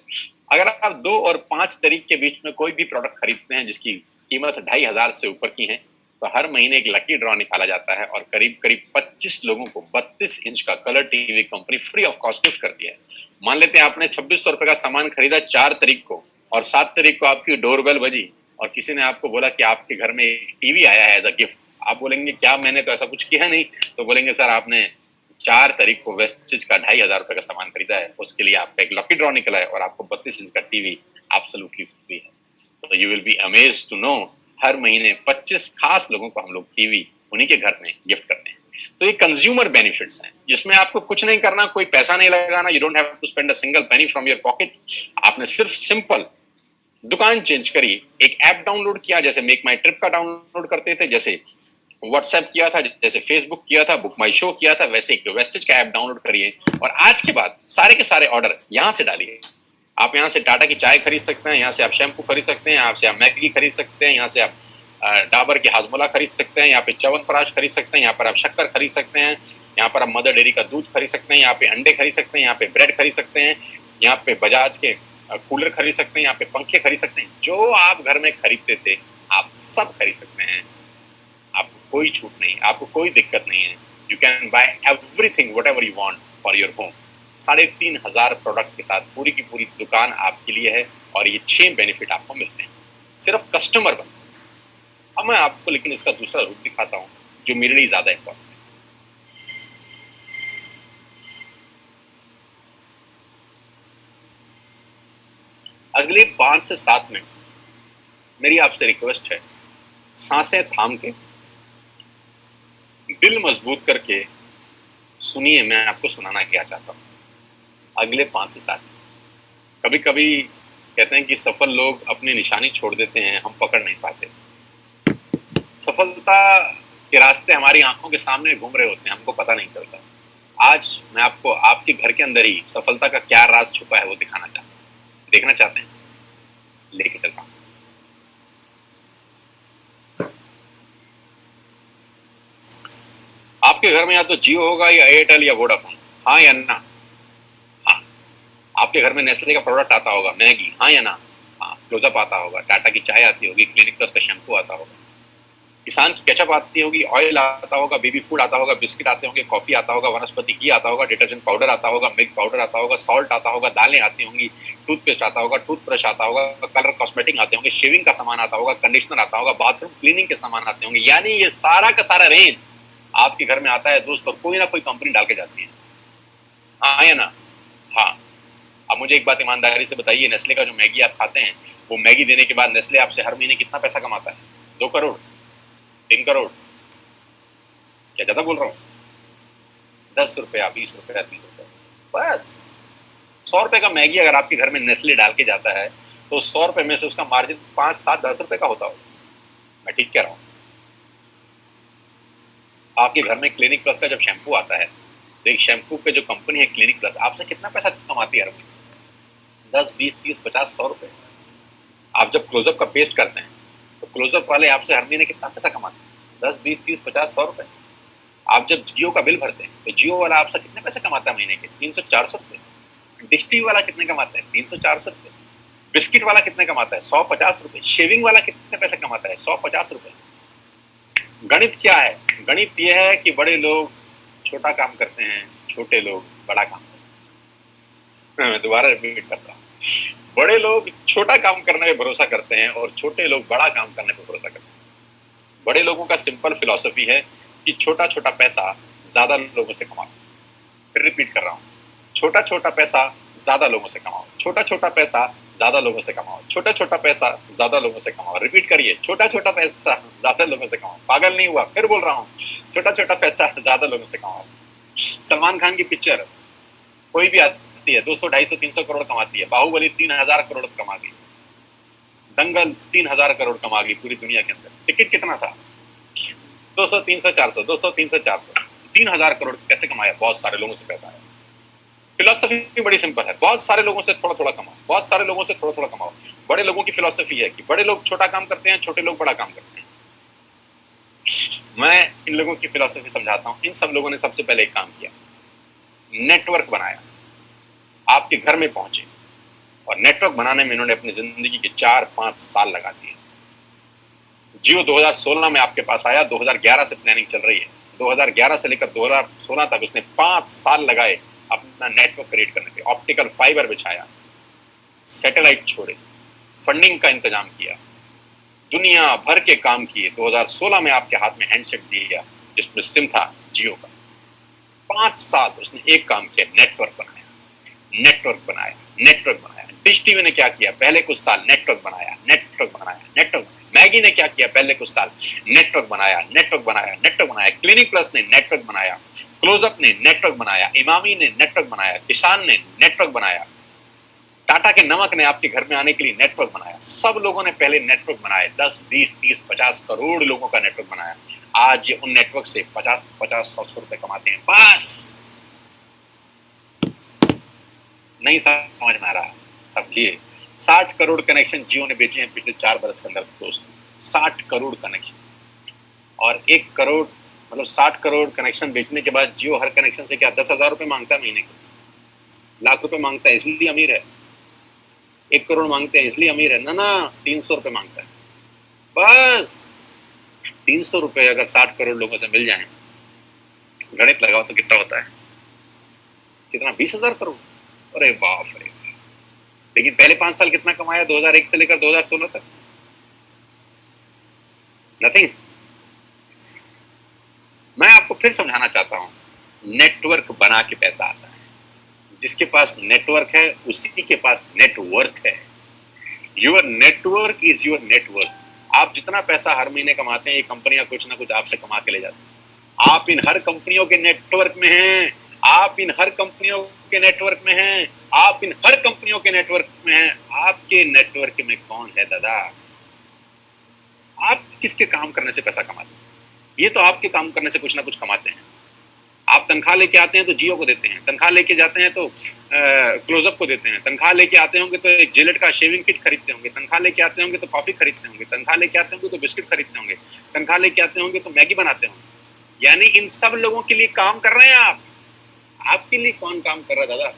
अगर आप 2 और 5 तारीख के बीच में कोई भी प्रोडक्ट खरीदते हैं जिसकी कीमत 2,500 से ऊपर की है, तो हर महीने एक लकी ड्रॉ निकाला जाता है और करीब करीब 25 लोगों को 32 इंच का colour TV company free of cost gift करती है। मान लेते हैं आपने 2,600 रुपए का सामान खरीदा 4 तारीख को, और 7 तारीख को आपकी डोरबेल बजी और किसी ने आपको बोला कि आपके घर में एक टीवी आया है एज अ गिफ्ट। आप बोलेंगे क्या, मैंने तो ऐसा कुछ किया नहीं। तो बोलेंगे सर आपने 4 तारीख को वेस्टेज का 2,500 रुपए का सामान खरीदा है, उसके लिए आपका एक लकी ड्रॉ निकला है और आपको 32 इंच का टीवी एब्सोल्युटली फ्री है। तो you will be amazed to know, हर महीने 25 खास लोगों को हम लोग टीवी उन्हीं के घर में गिफ्ट करते हैं। तो ये कंज्यूमर बेनिफिट्स हैं, जिसमें आपको कुछ नहीं करना, कोई पैसा नहीं लगाना, you don't have to spend a single penny from your pocket. आपने सिर्फ सिंपल दुकान चेंज करी, एक ऐप डाउनलोड किया, जैसे मेक माई ट्रिप का डाउनलोड करते थे, जैसे व्हाट्सएप किया था, जैसे फेसबुक किया था, बुक माई शो किया था, वैसे एक वेस्टेज का ऐप डाउनलोड करिए और आज के बाद सारे के सारे ऑर्डर यहाँ से डालिए। आप यहाँ से टाटा की चाय खरीद सकते हैं, यहाँ से आप शैम्पू खरीद सकते हैं, यहाँ से आप मैगी खरीद सकते हैं, यहाँ से आप डाबर की हाजमोला खरीद सकते हैं, यहाँ पे च्यवनप्राश खरीद सकते हैं, यहाँ पर आप शक्कर खरीद सकते हैं, यहाँ पर आप मदर डेयरी का दूध खरीद सकते हैं, यहाँ पे अंडे खरीद सकते हैं, यहाँ पे ब्रेड खरीद सकते हैं, यहाँ पे बजाज के कूलर खरीद सकते हैं, यहाँ पे पंखे खरीद सकते हैं। जो आप घर में खरीदते थे आप सब खरीद सकते हैं, आपको कोई छूट नहीं, आपको कोई दिक्कत नहीं है। You can buy everything what ever you want for your home. 3,500 product के साथ पूरी की पूरी दुकान आपके लिए है और ये 6 बेनिफिट आपको मिलते हैं सिर्फ कस्टमर बन। अब मैं आपको लेकिन इसका दूसरा रूप दिखाता हूँ जो मेरे लिए ज्यादा इंपॉर्टेंट है। अगले 5 से 7 मिनट मेरी आपसे रिक्वेस्ट है, सांसें थाम के, दिल मजबूत करके सुनिए मैं आपको सुनाना क्या चाहता हूँ। अगले 5 से 7 मिनट। कभी कभी कहते हैं कि सफल लोग अपनी निशानी छोड़ देते हैं, हम पकड़ नहीं पाते। सफलता के रास्ते हमारी आंखों के सामने घूम रहे होते हैं, हमको पता नहीं चलता। आज मैं आपको आपके घर के अंदर ही सफलता का क्या राज छुपा है वो दिखाना चाहता हूँ। देखना चाहते हैं? लेके चलता हूँ। आपके घर में या तो जियो होगा या एयरटेल या वोडाफोन, हाँ या ना? हाँ। आपके घर में नेस्ले का प्रोडक्ट आता होगा, मैगी, हाँ या ना? हाँ। क्लोजअप आता होगा, टाटा की चाय आती होगी, क्लिनिक प्लस का शैम्पू आता होगा, किसान की केचप आती होगी, ऑयल आता होगा, बेबी फूड आता होगा, बिस्किट आते होंगे, कॉफी आता होगा, वनस्पति घी आता होगा, डिटर्जेंट पाउडर आता होगा, मिल्क पाउडर आता होगा, सॉल्ट आता होगा, दालें आती होंगी, टूथपेस्ट आता होगा, टूथब्रश आता होगा, कलर कॉस्मेटिक आते होंगे, शेविंग का सामान आता होगा, कंडीशनर आता होगा, बाथरूम क्लीनिंग के सामान आते होंगे। यानी ये सारा का सारा रेंज आपके घर में आता है दोस्त, और कोई ना कोई कंपनी डाल के जाती है, हाँ या ना? हाँ। अब मुझे एक बात ईमानदारी से बताइए, नेस्ले का जो मैगी आप खाते हैं, वो मैगी देने के बाद नेस्ले आपसे हर महीने कितना पैसा कमाता है? 2 करोड़, 3 करोड़? क्या ज्यादा बोल रहा हूँ? 10 रुपया, 20 रुपया, 30 रुपया, बस। 100 रुपए का मैगी अगर आपके घर में नेस्ले डाल के जाता है तो 100 रुपए में से उसका मार्जिन 5, 7, 10 रुपए का होता होगा। मैं ठीक कह रहा हूँ? आपके घर में क्लिनिक प्लस का जब शैम्पू आता है तो एक शैम्पू पे जो कंपनी है क्लिनिक प्लस आपसे कितना पैसा कमाती है हर महीने? 10, 20, 30, 50, 100 रुपए। आप जब क्लोजअप का पेस्ट करते हैं तो क्लोजअप वाले आपसे हर महीने कितना पैसा कमाते हैं? 10, 20, 30, 50, 100 रुपए। आप जब जियो का बिल भरते हैं तो जियो वाला आपसे कितने पैसे कमाता है महीने के? 300, 400 रुपए। डिश टीवी वाला कितने कमाता है? 300, 400 रुपए। बिस्किट वाला कितने कमाता है? 100, 50 रुपए। शेविंग वाला कितने पैसे कमाता है? 100, 50 रुपए। गणित क्या है? गणित यह है कि बड़े लोग छोटा काम करते हैं, छोटे लोग बड़ा काम करते हैं। मैं दोबारा रिपीट करता हूँ, बड़े लोग छोटा काम करने पे भरोसा करते हैं और छोटे लोग बड़ा काम करने पे भरोसा करते हैं। बड़े लोगों का सिंपल फिलॉसफी है कि छोटा छोटा पैसा ज्यादा लोगों से कमाओ। फिर रिपीट कर रहा हूँ, छोटा छोटा पैसा ज्यादा लोगों से कमाओ, छोटा छोटा पैसा ज्यादा लोगों से कमाओ, छोटा छोटा पैसा ज्यादा लोगों से कमाओ। रिपीट करिए, छोटा छोटा पैसा ज्यादा लोगों से कमाओ। पागल नहीं हुआ, फिर बोल रहा हूँ, छोटा छोटा पैसा ज्यादा लोगों से कमाओ। सलमान खान की पिक्चर कोई भी आती है 200, 250, 300 करोड़ कमाती है। बाहुबली 3000 करोड़ कमा गई, दंगल 3000 करोड़ कमा गई पूरी दुनिया के अंदर। टिकट कितना था? 200, 300, 400, 200, 300, 400, 3000 करोड़ कैसे कमाया? बहुत सारे लोगों से पैसा आया। फिलॉसफी बड़ी सिंपल है, बहुत सारे लोगों से थोड़ा थोड़ा कमाओ, बहुत सारे लोगों से थोड़ा थोड़ा कमाओ। बड़े लोगों की फिलॉसफी है कि बड़े लोग छोटा काम करते हैं, छोटे लोग बड़ा काम करते हैं। मैं इन लोगों की फिलॉसफी समझाता हूं। इन सब लोगों ने सबसे पहले एक काम किया, नेटवर्क बनाया, आपके घर में पहुंचे, और नेटवर्क बनाने में इन्होंने अपनी जिंदगी के 4-5 साल लगा दिए। जियो 2016 में आपके पास आया, 2011 से प्लानिंग चल रही है। 2011 से लेकर 2016 तक उसने 5 साल लगाए अपना नेटवर्क क्रिएट करने पे। ऑप्टिकल फाइबर बिछाया, सैटेलाइट छोड़े, फंडिंग का इंतजाम किया, दुनिया भर के काम किए। 2016 में आपके हाथ में हैंडसेट दिया जिसमें सिम था जियो का। 5 साल उसने एक काम किया, नेटवर्क बनाया, नेटवर्क बनाया, नेटवर्क बनाया। डिश टीवी ने क्या किया? पहले कुछ साल नेटवर्क बनाया, नेटवर्क बनाया, नेटवर्क बनाया। मैगी ने क्या किया? पहले कुछ साल नेटवर्क बनाया, नेटवर्क बनाया, नेटवर्क बनाया। क्लिनिक प्लस ने नेटवर्क बनाया, क्लोजअप ने नेटवर्क बनाया, इमामी ने नेटवर्क बनाया, किसान ने नेटवर्क बनाया, टाटा के नमक ने आपके घर में आने के लिए नेटवर्क बनाया। सब लोगों ने पहले नेटवर्क बनाए, 10, 20, 30, 50 करोड़ लोगों का नेटवर्क बनाया। आज ये उन नेटवर्क से 50, 100 रुपए कमाते हैं। बस नहीं समझ में आ रहा, समझिए। 60 करोड़ कनेक्शन जियो ने बेचे हैं पिछले 4 बरस के अंदर दोस्त। 60 करोड़ कनेक्शन, और 1 करोड़ मतलब 60 करोड़ कनेक्शन बेचने के बाद जियो हर कनेक्शन से क्या 10,000 रुपए मांगता है महीने के? लाख रुपए मांगता है इसलिए अमीर है? 1 करोड़ मांगते हैं इसलिए अमीर है? ना, 300 रुपए मांगता है। बस 300 रुपए अगर 60 करोड़ लोगों से मिल जाए, गणित लगाओ तो कितना होता है? कितना? 20,000 करोड़। अरे बाप रे। लेकिन पहले 5 साल कितना कमाया 2001 से लेकर 2016 तक? नथिंग। मैं आपको फिर समझाना चाहता हूं, नेटवर्क बना के पैसा आता है। जिसके पास नेटवर्क है उसी के पास नेटवर्थ है। Your network is your network. आप जितना पैसा हर महीने कमाते हैं, ये कंपनियां कुछ ना कुछ आपसे कमा के ले जाती हैं। आप इन हर कंपनियों के नेटवर्क में हैं, आप इन हर कंपनियों के नेटवर्क में हैं, आप इन हर कंपनियों के नेटवर्क में हैं। आपके नेटवर्क में कौन है दादा? आप किसके काम करने से पैसा कमाते हैं? ये तो आपके काम करने से कुछ ना कुछ कमाते हैं। आप तनख्वाह लेके आते हैं तो जियो को देते हैं, तनख्वाह लेके जाते हैं तो क्लोजअप को देते हैं, तनख्वाह लेके आते होंगे तो एक जिलेट का शेविंग किट खरीदते होंगे, तनख्वाह लेके आते होंगे तो कॉफी खरीदते होंगे, तनख्वाह लेके आते होंगे तो बिस्किट खरीदते होंगे, तनख्वाह लेके आते होंगे तो मैगी बनाते होंगे। यानी इन सब लोगों के लिए काम कर रहे हैं आप। आपके लिए कौन काम कर रहा है दादा?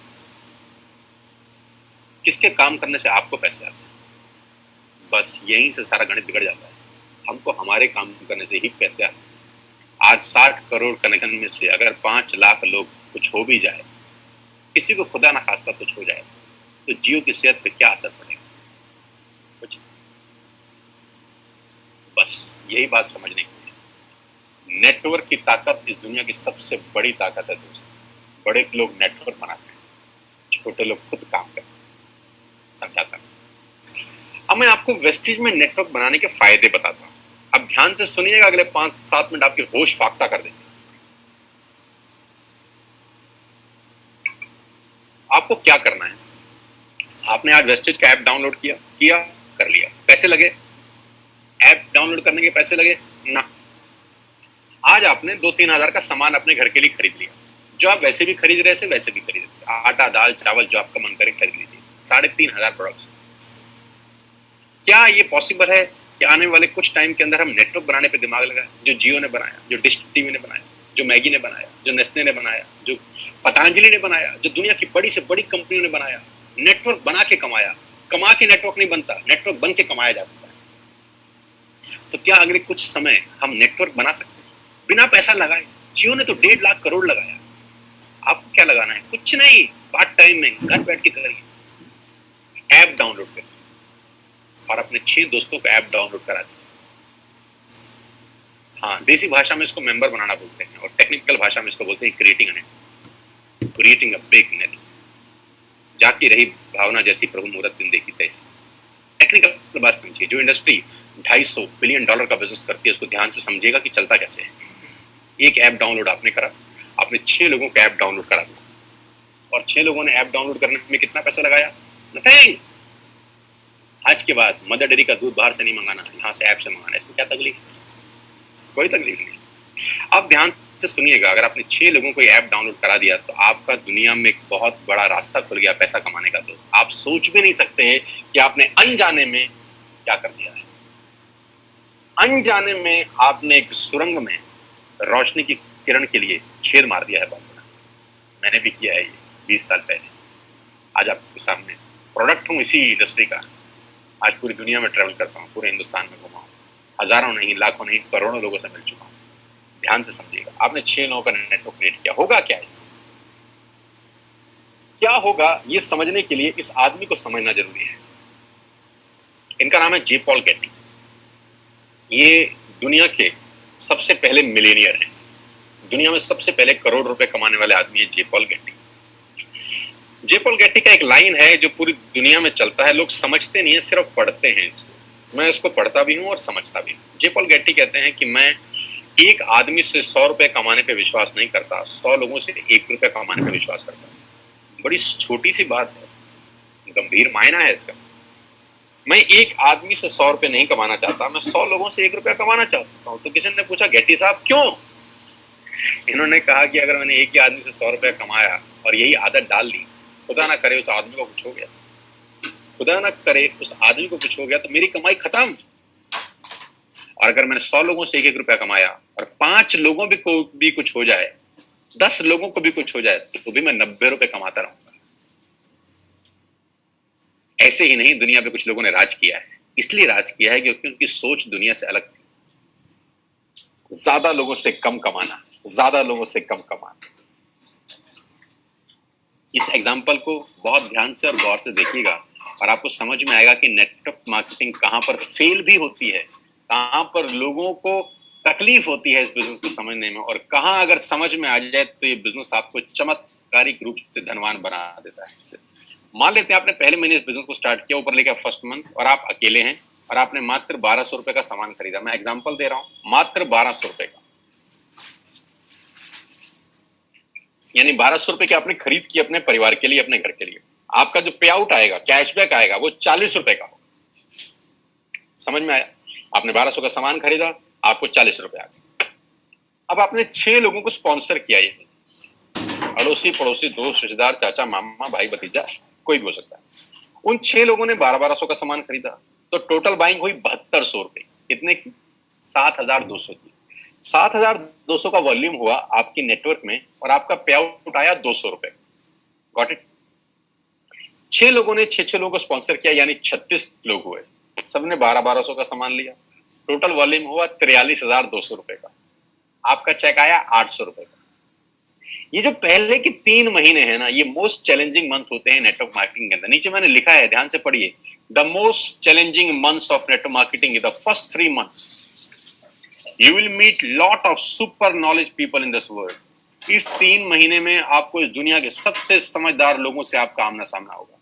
किसके काम करने से आपको पैसे आते हैं? बस यहीं से सारा गणित बिगड़ जाता है। हमको हमारे काम करने से ही पैसे आते हैं। आज 60 करोड़ कनेक्शन में से अगर 5 लाख लोग कुछ हो भी जाए, किसी को खुदा ना खास्ता कुछ हो जाए, तो जियो की सेहत पे क्या असर पड़ेगा? कुछ। बस यही बात समझने की है। नेटवर्क की ताकत इस दुनिया की सबसे बड़ी ताकत है दोस्तों। बड़े लोग नेटवर्क बनाते हैं, छोटे लोग खुद काम करते हैं। समझाता हूं। अब मैं आपको वेस्टेज में नेटवर्क बनाने के फायदे बताता हूं। अब ध्यान से सुनिएगा, अगले 5-7 मिनट आपके होश फाख्ता कर देंगे। आपको क्या करना है? आपने आज वेस्टेज का ऐप डाउनलोड किया कर लिया। पैसे लगे? ऐप डाउनलोड करने के पैसे लगे ना। आज आपने 2-3 हजार का सामान अपने घर के लिए खरीद लिया, जो आप वैसे भी खरीद रहे थे वैसे भी खरीद रहे। आटा, दाल, चावल जो आपका मन करे खरीद लीजिए। 3,500 प्रोडक्ट्स। क्या ये पॉसिबल है कि आने वाले कुछ टाइम के अंदर हम नेटवर्क बनाने पे दिमाग लगाएं? जो जियो ने बनाया, जो डिश टीवी ने बनाया, जो मैगी ने बनाया, जो नेस्ले ने बनाया, जो पतंजलि ने बनाया, जो दुनिया की बड़ी से बड़ी कंपनियों ने बनाया। नेटवर्क बना के कमाया। कमा के नेटवर्क नहीं बनता, नेटवर्क बन के कमाया जाता है। तो क्या अगले कुछ समय हम नेटवर्क बना सकते हैं बिना पैसा लगाए? जियो ने तो 1.5 लाख करोड़ लगाया। आपको क्या लगाना है? कुछ नहीं, पार्ट टाइम में घर बैठ के करिए, ऐप डाउनलोड करिए और अपने 6 दोस्तों को ऐप डाउनलोड करा दीजिए। हाँ, देसी भाषा में इसको मेंबर बनाना बोलते हैं और टेक्निकल भाषा में इसको बोलते हैं creating a net, creating a big net. जाती रही भावना जैसी प्रभु मुहूर्त दिन देखी तैसी। टेक्निकल बात समझिए, जो इंडस्ट्री $250 बिलियन का बिजनेस करती है उसको ध्यान से समझेगा कि चलता कैसे है। एक ऐप डाउनलोड आपने करा, आपने 6 लोगों को ऐप डाउनलोड करा दिया और 6 लोगों ने ऐप डाउनलोड करने में कितना पैसा लगाया? नथिंग। आज के बाद मदर डेयरी का दूध बाहर से नहीं मंगाना, यहाँ से ऐप से मंगाना। इसमें क्या तकलीफ? कोई तकलीफ नहीं। अब ध्यान से सुनिएगा, अगर आपने 6 लोगों को ऐप डाउनलोड करा दिया तो आपका दुनिया में एक बहुत बड़ा रास्ता खुल गया पैसा कमाने का। तो आप सोच भी नहीं सकते हैं कि आपने अनजाने में क्या कर दिया है। अनजाने में आपने एक सुरंग में रोशनी की किरण के लिए छेद मार दिया है बहुत बड़ा। मैंने भी किया है ये 20 साल पहले। आज आपके सामने प्रोडक्ट हूँ इसी इंडस्ट्री का। आज पूरी दुनिया में ट्रेवल करता हूँ, पूरे हिंदुस्तान में घुमा हूँ, हजारों नहीं, लाखों नहीं, करोड़ों लोगों से मिल चुका हूँ। ध्यान से समझिएगा, आपने 6 लोगों का नेटवर्क क्रिएट किया, होगा क्या इससे? क्या होगा ये समझने के लिए इस आदमी को समझना जरूरी है। इनका नाम है जे पॉल गेटी। ये दुनिया के सबसे पहले मिलेनियर हैं। दुनिया में सबसे पहले करोड़ रुपए कमाने वाले आदमी है जे पॉल गेटी। जे पॉल गेटी का एक लाइन है जो पूरी दुनिया में चलता है, लोग समझते नहीं है, सिर्फ पढ़ते हैं इसको। मैं इसको पढ़ता भी हूँ और समझता भी हूँ। जे पॉल गेटी कहते हैं कि मैं एक आदमी से 100 रुपए कमाने पे विश्वास नहीं करता, 100 लोगों से 1 रुपए कमाने पे विश्वास करता हूँ। बड़ी छोटी सी बात है, गंभीर मायना है इसका। मैं एक आदमी से 100 रुपए नहीं कमाना चाहता, मैं 100 लोगों से 1 रुपया कमाना चाहता हूँ। तो किसी ने पूछा गेटी साहब क्यों? इन्होंने कहा कि अगर मैंने एक ही आदमी से 100 रुपया कमाया और यही आदत डाल ली, खुदा ना करे उस आदमी को कुछ हो गया, खुदा ना करे उस आदमी को कुछ हो गया, तो मेरी कमाई खत्म। और अगर मैंने 100 लोगों से 1-1 रुपया कमाया और 5 लोगों को भी कुछ हो जाए, 10 लोगों को भी कुछ हो जाए, तो भी मैं 90 रुपए कमाता रहूंगा। ऐसे ही नहीं, दुनिया पे कुछ लोगों ने राज किया है। इसलिए राज किया है क्योंकि उनकी सोच दुनिया से अलग थी। ज्यादा लोगों से कम कमाना, ज्यादा लोगों से कम कमाना। इस एग्जाम्पल को बहुत ध्यान से और गौर से देखिएगा और आपको समझ में आएगा कि नेटवर्क मार्केटिंग कहां पर फेल भी होती है, कहां पर लोगों को तकलीफ होती है इस बिजनेस को समझने में, और कहां अगर समझ में आ जाए तो ये बिजनेस आपको चमत्कारिक रूप से धनवान बना देता है। मान लेते हैं आपने पहले महीने इस बिजनेस को स्टार्ट किया, ऊपर लेकर फर्स्ट मंथ, और आप अकेले हैं और आपने मात्र 1200 रुपए का सामान खरीदा। मैं एग्जांपल दे रहा हूं, मात्र 1200 रुपए का, यानी 1200 रुपए की आपने खरीद की अपने परिवार के लिए, अपने घर के लिए। आपका जो पे आउट आएगा, कैशबैक आएगा, वो 40 रुपए का होगा। समझ में आया? आपने 1200 का सामान खरीदा, आपको 40 रुपए आ गए। अब आपने 6 लोगों को स्पॉन्सर किया, ये अड़ोसी पड़ोसी, दोस्त, रिश्तेदार, चाचा, मामा, भाई, भतीजा, कोई भी हो सकता है। उन 6 लोगों ने 1200 का सामान खरीदा, तो टोटल बाइंग हुई 7200 रुपए। कितने की? 7200 की। 7200 का वॉल्यूम हुआ आपकी नेटवर्क में और आपका पे आउट आया 200 रुपए। Got it? 6 लोगों ने 6 लोगों को स्पॉन्सर किया, यानी 36 लोग हुए, सबने 1200 का सामान लिया, टोटल वॉल्यूम हुआ 43,200 रुपए का। आपका चेक आया 800 रुपए का। ये जो पहले के 3 महीने हैं ना, ये मोस्ट चैलेंजिंग मंथ होते हैं नेटवर्क मार्केटिंग के अंदर। नीचे मैंने लिखा है, ध्यान से पढ़िए, the most challenging months of network marketing is the first 3 months. You will meet lot of super knowledge people in this world. इस 3 महीने में आपको इस दुनिया के सबसे समझदार लोगों से आपका आमना सामना होगा,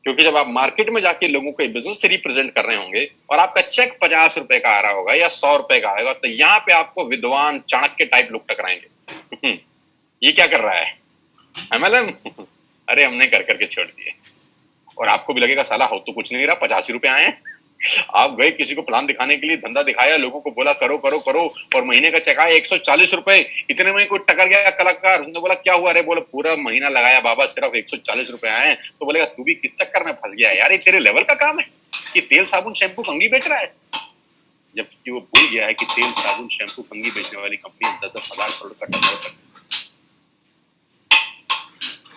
क्योंकि जब आप मार्केट में जाके लोगों को बिजनेस से रिप्रेजेंट कर रहे होंगे और आपका चेक 50 रुपए का आ रहा होगा या 100 रुपए का आएगा, तो यहाँ पे आपको विद्वान चाणक्य टाइप लोग टकराएंगे। ये क्या कर रहा है MLM? अरे हमने कर करके छोड़ दिए। और आपको भी लगेगा साला हो तो कुछ नहीं रहा, 85 रुपए आए। आप गए किसी को प्लान दिखाने के लिए, धंधा दिखाया, लोगों को बोला करो करो करो, और महीने का चेक आया 140 रुपए। इतने में कोई टकर गया कलाकार, उसने बोला क्या हुआ? अरे बोले पूरा महीना लगाया बाबा, सिर्फ 140 रुपए आए। तो बोलेगा तू भी किस चक्कर में फंस गया यार, ये तेरे लेवल का काम है कि तेल साबुन शैम्पू कंघी बेच रहा है? जबकि वो भूल गया है कि तेल साबुन शैम्पू कंघी बेचने वाली कंपनी 10,000 करोड़ का टर्नओवर करती है।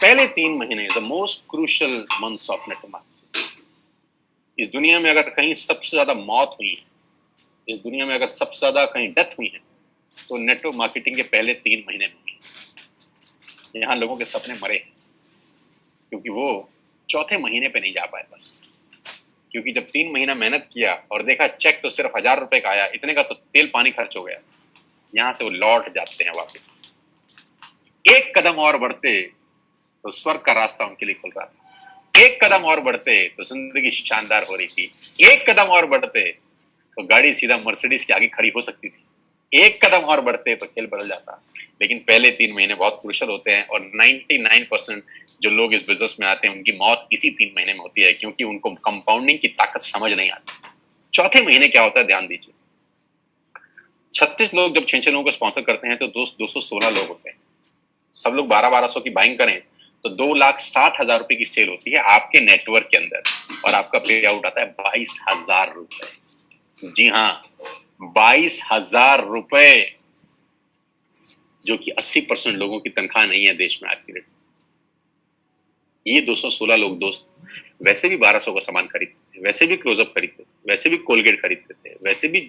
पहले 3 महीने the most crucial months of network marketing. इस दुनिया में अगर कहीं सबसे ज्यादा मौत हुई है, इस दुनिया में अगर सबसे ज्यादा कहीं डेथ हुई है, तो नेटवर्क मार्केटिंग के पहले 3 महीने में यहाँ लोगों के सपने मरे, क्योंकि वो चौथे महीने पे नहीं जा पाए बस। क्योंकि जब 3 महीना मेहनत किया और देखा चेक तो सिर्फ 1000 रुपए का आया, इतने का तो तेल पानी खर्च हो गया, यहां से वो लौट जाते हैं वापस। एक कदम और बढ़ते तो स्वर्ग का रास्ता उनके लिए खुल रहा था, एक कदम और बढ़ते तो जिंदगी शानदार हो रही थी, एक कदम और बढ़ते तो गाड़ी सीधा मर्सिडीज के आगे खड़ी हो सकती थी, एक कदम और बढ़ते तो खेल बदल जाता। लेकिन पहले 3 महीने बहुत क्रूशल होते हैं और 99% जो लोग इस बिजनेस में आते हैं उनकी मौत इसी 3 महीने में होती है, क्योंकि उनको कंपाउंडिंग की ताकत समझ नहीं आती। चौथे महीने क्या होता है ध्यान दीजिए। 36 लोग जब 6 लोगों को स्पॉन्सर करते हैं तो 216 लोग होते हैं। सब लोग 1200 की बाइंग करें तो 2,60,000 रुपए की सेल होती है आपके नेटवर्क के अंदर, और आपका पे आउट आता है 22,000 रुपए। जी हाँ, 22,000 रुपए, जो कि 80% लोगों की तनख्वाह नहीं है देश में आज की डेट। ये 216 लोग दोस्त वैसे भी 1200 का सामान खरीदते थे, वैसे भी क्लोजअप खरीदते थे, वैसे भी कोलगेट खरीदते थे, वैसे भी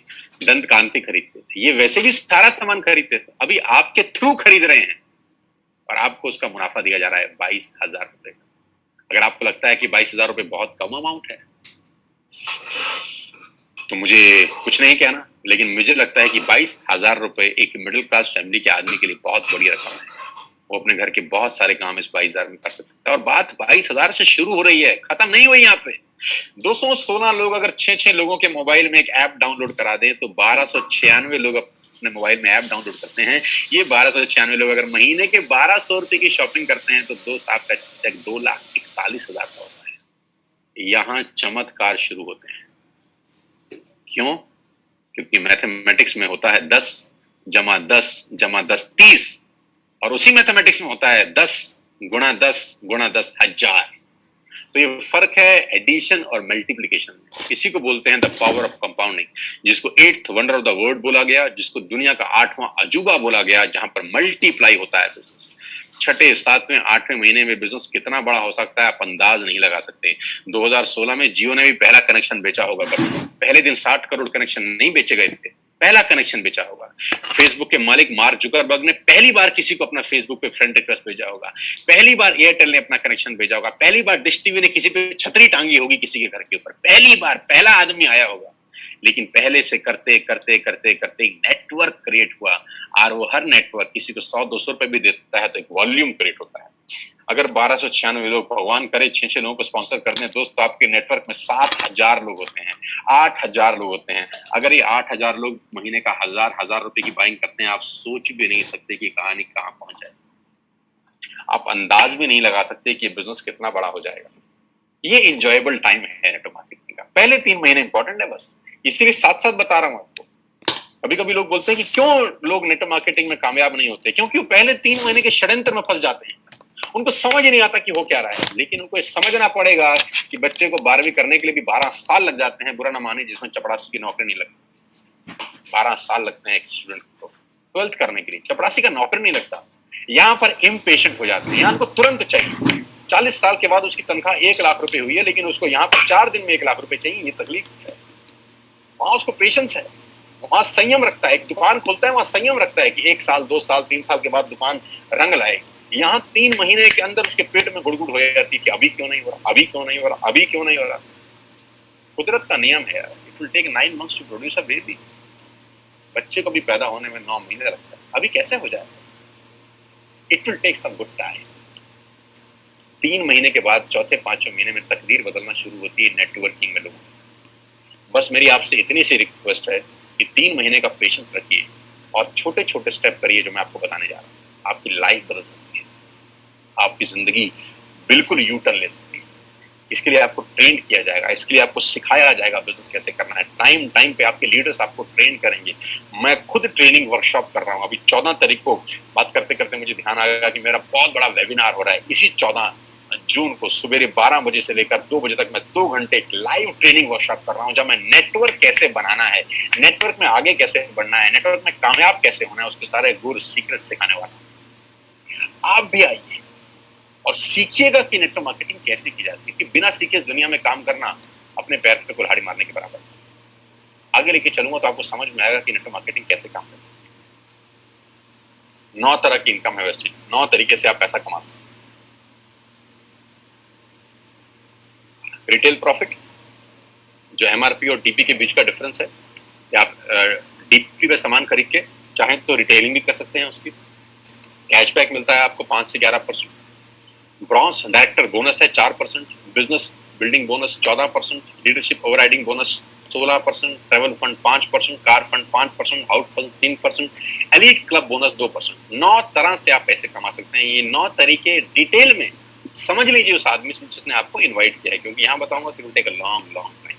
दंत कांति खरीदते थे, ये वैसे भी सारा सामान खरीदते थे, अभी आपके थ्रू खरीद रहे हैं और आपको उसका मुनाफा दिया जा रहा है 22,000 रुपए का। अगर आपको लगता है कि 22,000 रुपए बहुत कम अमाउंट है तो मुझे कुछ नहीं कहना, लेकिन मुझे लगता है कि 22,000 रुपए एक मिडिल क्लास फैमिली के आदमी के लिए बहुत बड़ी रकम है। वो अपने घर के बहुत सारे काम इस 22,000 में कर सकते हैं, और बात 22,000 से शुरू हो रही है, खत्म नहीं हुई यहाँ पे। 216 लोग अगर 6 लोगों के मोबाइल में एक ऐप डाउनलोड करा दें तो 1296 लोग अपने मोबाइल में ऐप डाउनलोड करते हैं। ये 1296 लोग अगर महीने के 1200 रुपए की शॉपिंग करते हैं तो दोस्त आपका चेक 2,41,000 का होता है। यहाँ चमत्कार शुरू होते हैं। क्यों? क्योंकि मैथमेटिक्स में होता है 10 जमा 10 जमा 10 30, और उसी मैथमेटिक्स में होता है 10 गुणा 10 गुणा 10 1000। तो ये फर्क है एडिशन और मल्टीप्लिकेशन में। इसी को बोलते हैं द पावर ऑफ कंपाउंडिंग, जिसको 8th wonder of the world बोला गया, जिसको दुनिया का 8वां अजूबा बोला गया, जहां पर मल्टीप्लाई होता है बिजनेस। 6ठे 7वें 8वें महीने में बिजनेस कितना बड़ा हो सकता है आप अंदाज नहीं लगा सकते। 2016 में जियो ने भी पहला कनेक्शन बेचा होगा, पहले दिन 60 करोड़ कनेक्शन नहीं बेचे गए थे, पहला कनेक्शन बेचा होगा। फेसबुक के मालिक मार्क जुकरबर्ग ने पहली बार किसी को अपना फेसबुक पे फ्रेंड रिक्वेस्ट भेजा होगा, पहली बार एयरटेल ने अपना कनेक्शन भेजा होगा, पहली बार डिश टीवी ने किसी पे छतरी टांगी होगी किसी के घर के ऊपर, पहली बार पहला आदमी आया होगा। लेकिन पहले से करते करते करते करते एक नेटवर्क क्रिएट हुआ, और वो हर नेटवर्क किसी को 100-200 रुपए भी देता है तो एक वॉल्यूम क्रिएट होता है। अगर 1296 लोग भगवान करे 6 लोगों को स्पॉन्सर करते हैं दोस्त, तो आपके नेटवर्क में 7,000 लोग होते हैं, 8,000 लोग होते हैं। अगर ये 8,000 लोग महीने का 1,000 रुपए की बाइंग करते हैं, आप सोच भी नहीं सकते कि कहानी कहां पहुंच जाए, आप अंदाज भी नहीं लगा सकते कि बिजनेस कितना बड़ा हो जाएगा। ये इंजॉयबल टाइम है नेटवर्क मार्केटिंग का। पहले 3 महीने इंपॉर्टेंट है बस, इसीलिए साथ साथ बता रहा हूं आपको। कभी कभी लोग बोलते हैं कि क्यों लोग नेटवर्क मार्केटिंग में कामयाब नहीं होते, क्योंकि वो पहले 3 महीने के षड्यंत्र में फंस जाते हैं, उनको समझ ही नहीं आता कि हो क्या रहा है। लेकिन उनको समझना पड़ेगा कि बच्चे को 12वीं करने के लिए भी 12 साल लग जाते हैं, बुरा ना माने, जिसमें चपरासी की नौकरी नहीं लगती। 12 साल लगते हैं एक स्टूडेंट को 12th करने के लिए, चपरासी का नौकरी नहीं लगता। यहाँ पर इम्पेशेंट हो जाते हैं, यहाँ को तुरंत चाहिए। 40 साल के बाद उसकी तनख्वाह 1 लाख रुपए हुई है, लेकिन उसको यहाँ पर 4 दिन में 1 लाख रुपए चाहिए, ये तकलीफ है। वहां उसको पेशेंस है, वहां संयम रखता है। एक दुकान खोलता है वहां संयम रखता है कि 1 साल 2 साल 3 साल के बाद दुकान रंग लाएगी। यहाँ 3 महीने के अंदर उसके पेट में गुड़गुड़ हो जाती है कि अभी क्यों नहीं हो रहा, अभी क्यों नहीं हो रहा, अभी क्यों नहीं हो रहा। कुदरत का नियम है, it will take 9 months to produce a baby. बच्चे को भी पैदा होने में 9 महीने लगता है, अभी कैसे हो जाएगा? It will take some good time. 3 महीने के बाद चौथे 5वें महीने में तकदीर बदलना शुरू होती है नेटवर्किंग में लोगों की। बस मेरी आपसे इतनी सी रिक्वेस्ट है कि 3 महीने का पेशेंस रखिए और छोटे छोटे स्टेप करिए, जो मैं आपको बताने जा रहा हूँ। आपकी लाइफ बदल सकती है, आपकी जिंदगी बिल्कुल यू टर्न ले सकती है। इसके लिए आपको ट्रेन किया जाएगा, इसके लिए आपको सिखाया जाएगा बिजनेस कैसे करना है। टाइम टाइम पे आपके लीडर्स आपको ट्रेन करेंगे। मैं खुद ट्रेनिंग वर्कशॉप कर रहा हूँ। अभी 14 तारीख को बात करते करते मुझे ध्यान आएगा कि मेरा बहुत बड़ा वेबिनार हो रहा है। इसी 14 जून को सुबह 12 बजे से लेकर 2 बजे तक मैं 2 घंटे लाइव ट्रेनिंग वर्कशॉप कर रहा हूं, जब मैं नेटवर्क कैसे बनाना है, नेटवर्क में आगे कैसे बढ़ना है, नेटवर्क में कामयाब कैसे होना है, उसके सारे गुर सीक्रेट सिखाने वाला हूं। आप भी आइए और सीखिएगा कि नेटवर्क मार्केटिंग कैसे की जाती है, कि बिना सीखे इस दुनिया में काम करना अपने पैर पे कुल्हाड़ी मारने के बराबर है। आगे लेके चलूंगा तो आपको समझ में आएगा कि नेटवर्क मार्केटिंग कैसे काम करती है। 9 तरह की इनकम है वेस्टेज, 9 तरीके से आप पैसा कमा सकते हैं। रिटेल प्रॉफिट, जो एमआरपी और डीपी के बीच का डिफरेंस है, या आप डीपी पे सामान खरीद के चाहें तो रिटेलिंग भी कर सकते हैं, उसकी कैशबैक मिलता है आपको 5 से 11%। ब्रॉन्ज डायरेक्टर बोनस है 4%, business building bonus 14%, leadership overriding bonus 16%, travel fund 5%, car fund 5%, house fund 3%, elite club bonus 2%। 9 तरह से आप पैसे कमा सकते हैं। ये 9 तरीके डिटेल में समझ लीजिए उस आदमी से जिसने आपको इनवाइट किया है, क्योंकि यहाँ बताऊंगा कि टेक अ लॉन्ग टाइम।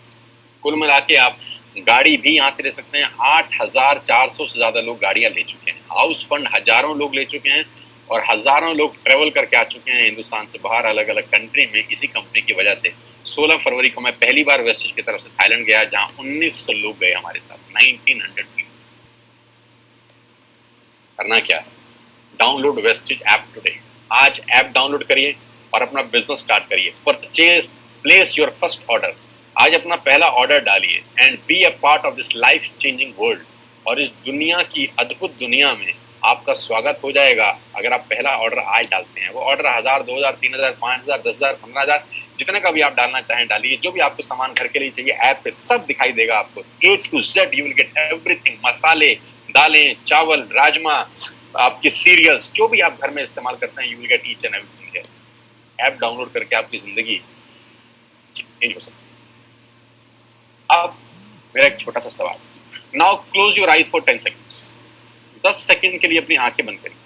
कुल मिला के आप गाड़ी भी यहाँ से ले सकते हैं। 8,400 से ज्यादा लोग गाड़ियां ले चुके हैं, हाउस फंड हजारों लोग ले चुके हैं, और हजारों लोग ट्रेवल करके आ चुके हैं हिंदुस्तान से बाहर अलग अलग कंट्री में इसी कंपनी की वजह से। 16 फरवरी को मैं पहली बार वेस्टेज की तरफ से थाईलैंड गया, जहां 1900 लोग गए हमारे साथ, 1900 people। करना क्या है, डाउनलोड वेस्टेज ऐप टुडे। आज ऐप डाउनलोड करिए और अपना बिजनेस स्टार्ट करिए। Purchase, place your first order. आज अपना पहला ऑर्डर डालिए and be a part of this life changing world. और इस दुनिया की अद्भुत दुनिया में आपका स्वागत हो जाएगा अगर आप पहला ऑर्डर आज डालते हैं। वो ऑर्डर 1000, 2000, 3000, 5000, 10,000, 15,000, जितने का भी आप डालना चाहें डालिए। जो भी आपको सामान घर के लिए चाहिए ऐप पे सब दिखाई देगा आपको, A to Z you will get everything. मसाले, दालें, चावल, राजमा, आपके सीरियल्स, जो भी आप घर में इस्तेमाल करते हैं, you will get each and everything है। ऐप डाउनलोड करके आपकी जिंदगी चेंज हो सकती है। अब मेरा एक छोटा सा सवाल, now close your eyes for 10 seconds. 10 second के लिए अपनी आंखें बंद करिए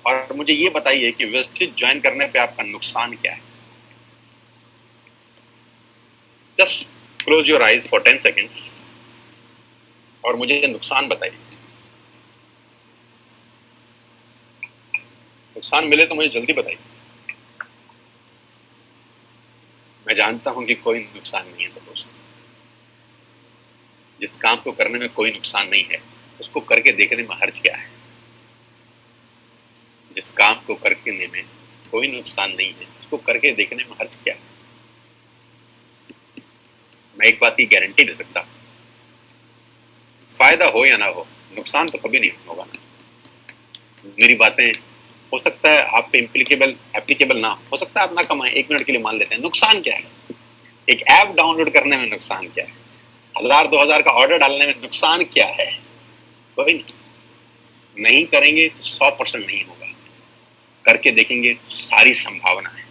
और मुझे ये बताइए कि वेस्टेज ज्वाइन करने पे आपका नुकसान क्या है। Just close your eyes for 10 seconds और मुझे नुकसान बताइए। नुकसान मिले तो मुझे जल्दी बताइए। मैं जानता हूं कि कोई नुकसान नहीं है, तो दोस्तों जिस काम को करने में कोई नुकसान नहीं है उसको करके देखने में हर्ज क्या है। जिस काम को करने में कोई नुकसान नहीं है उसको करके देखने में हर्ज क्या है। मैं एक बात की गारंटी दे सकता, फायदा हो या ना हो, नुकसान तो कभी नहीं होगा ना। मेरी बातें हो सकता है आप पे एप्लीकेबल ना हो सकता है आप ना कमाएं, 1 मिनट के लिए मान लेते हैं। नुकसान क्या है? एक ऐप डाउनलोड करने में नुकसान क्या है? 1000-2000 का ऑर्डर डालने में नुकसान क्या है? कोई नहीं। नहीं करेंगे तो 100% नहीं होगा, करके देखेंगे तो सारी संभावना है।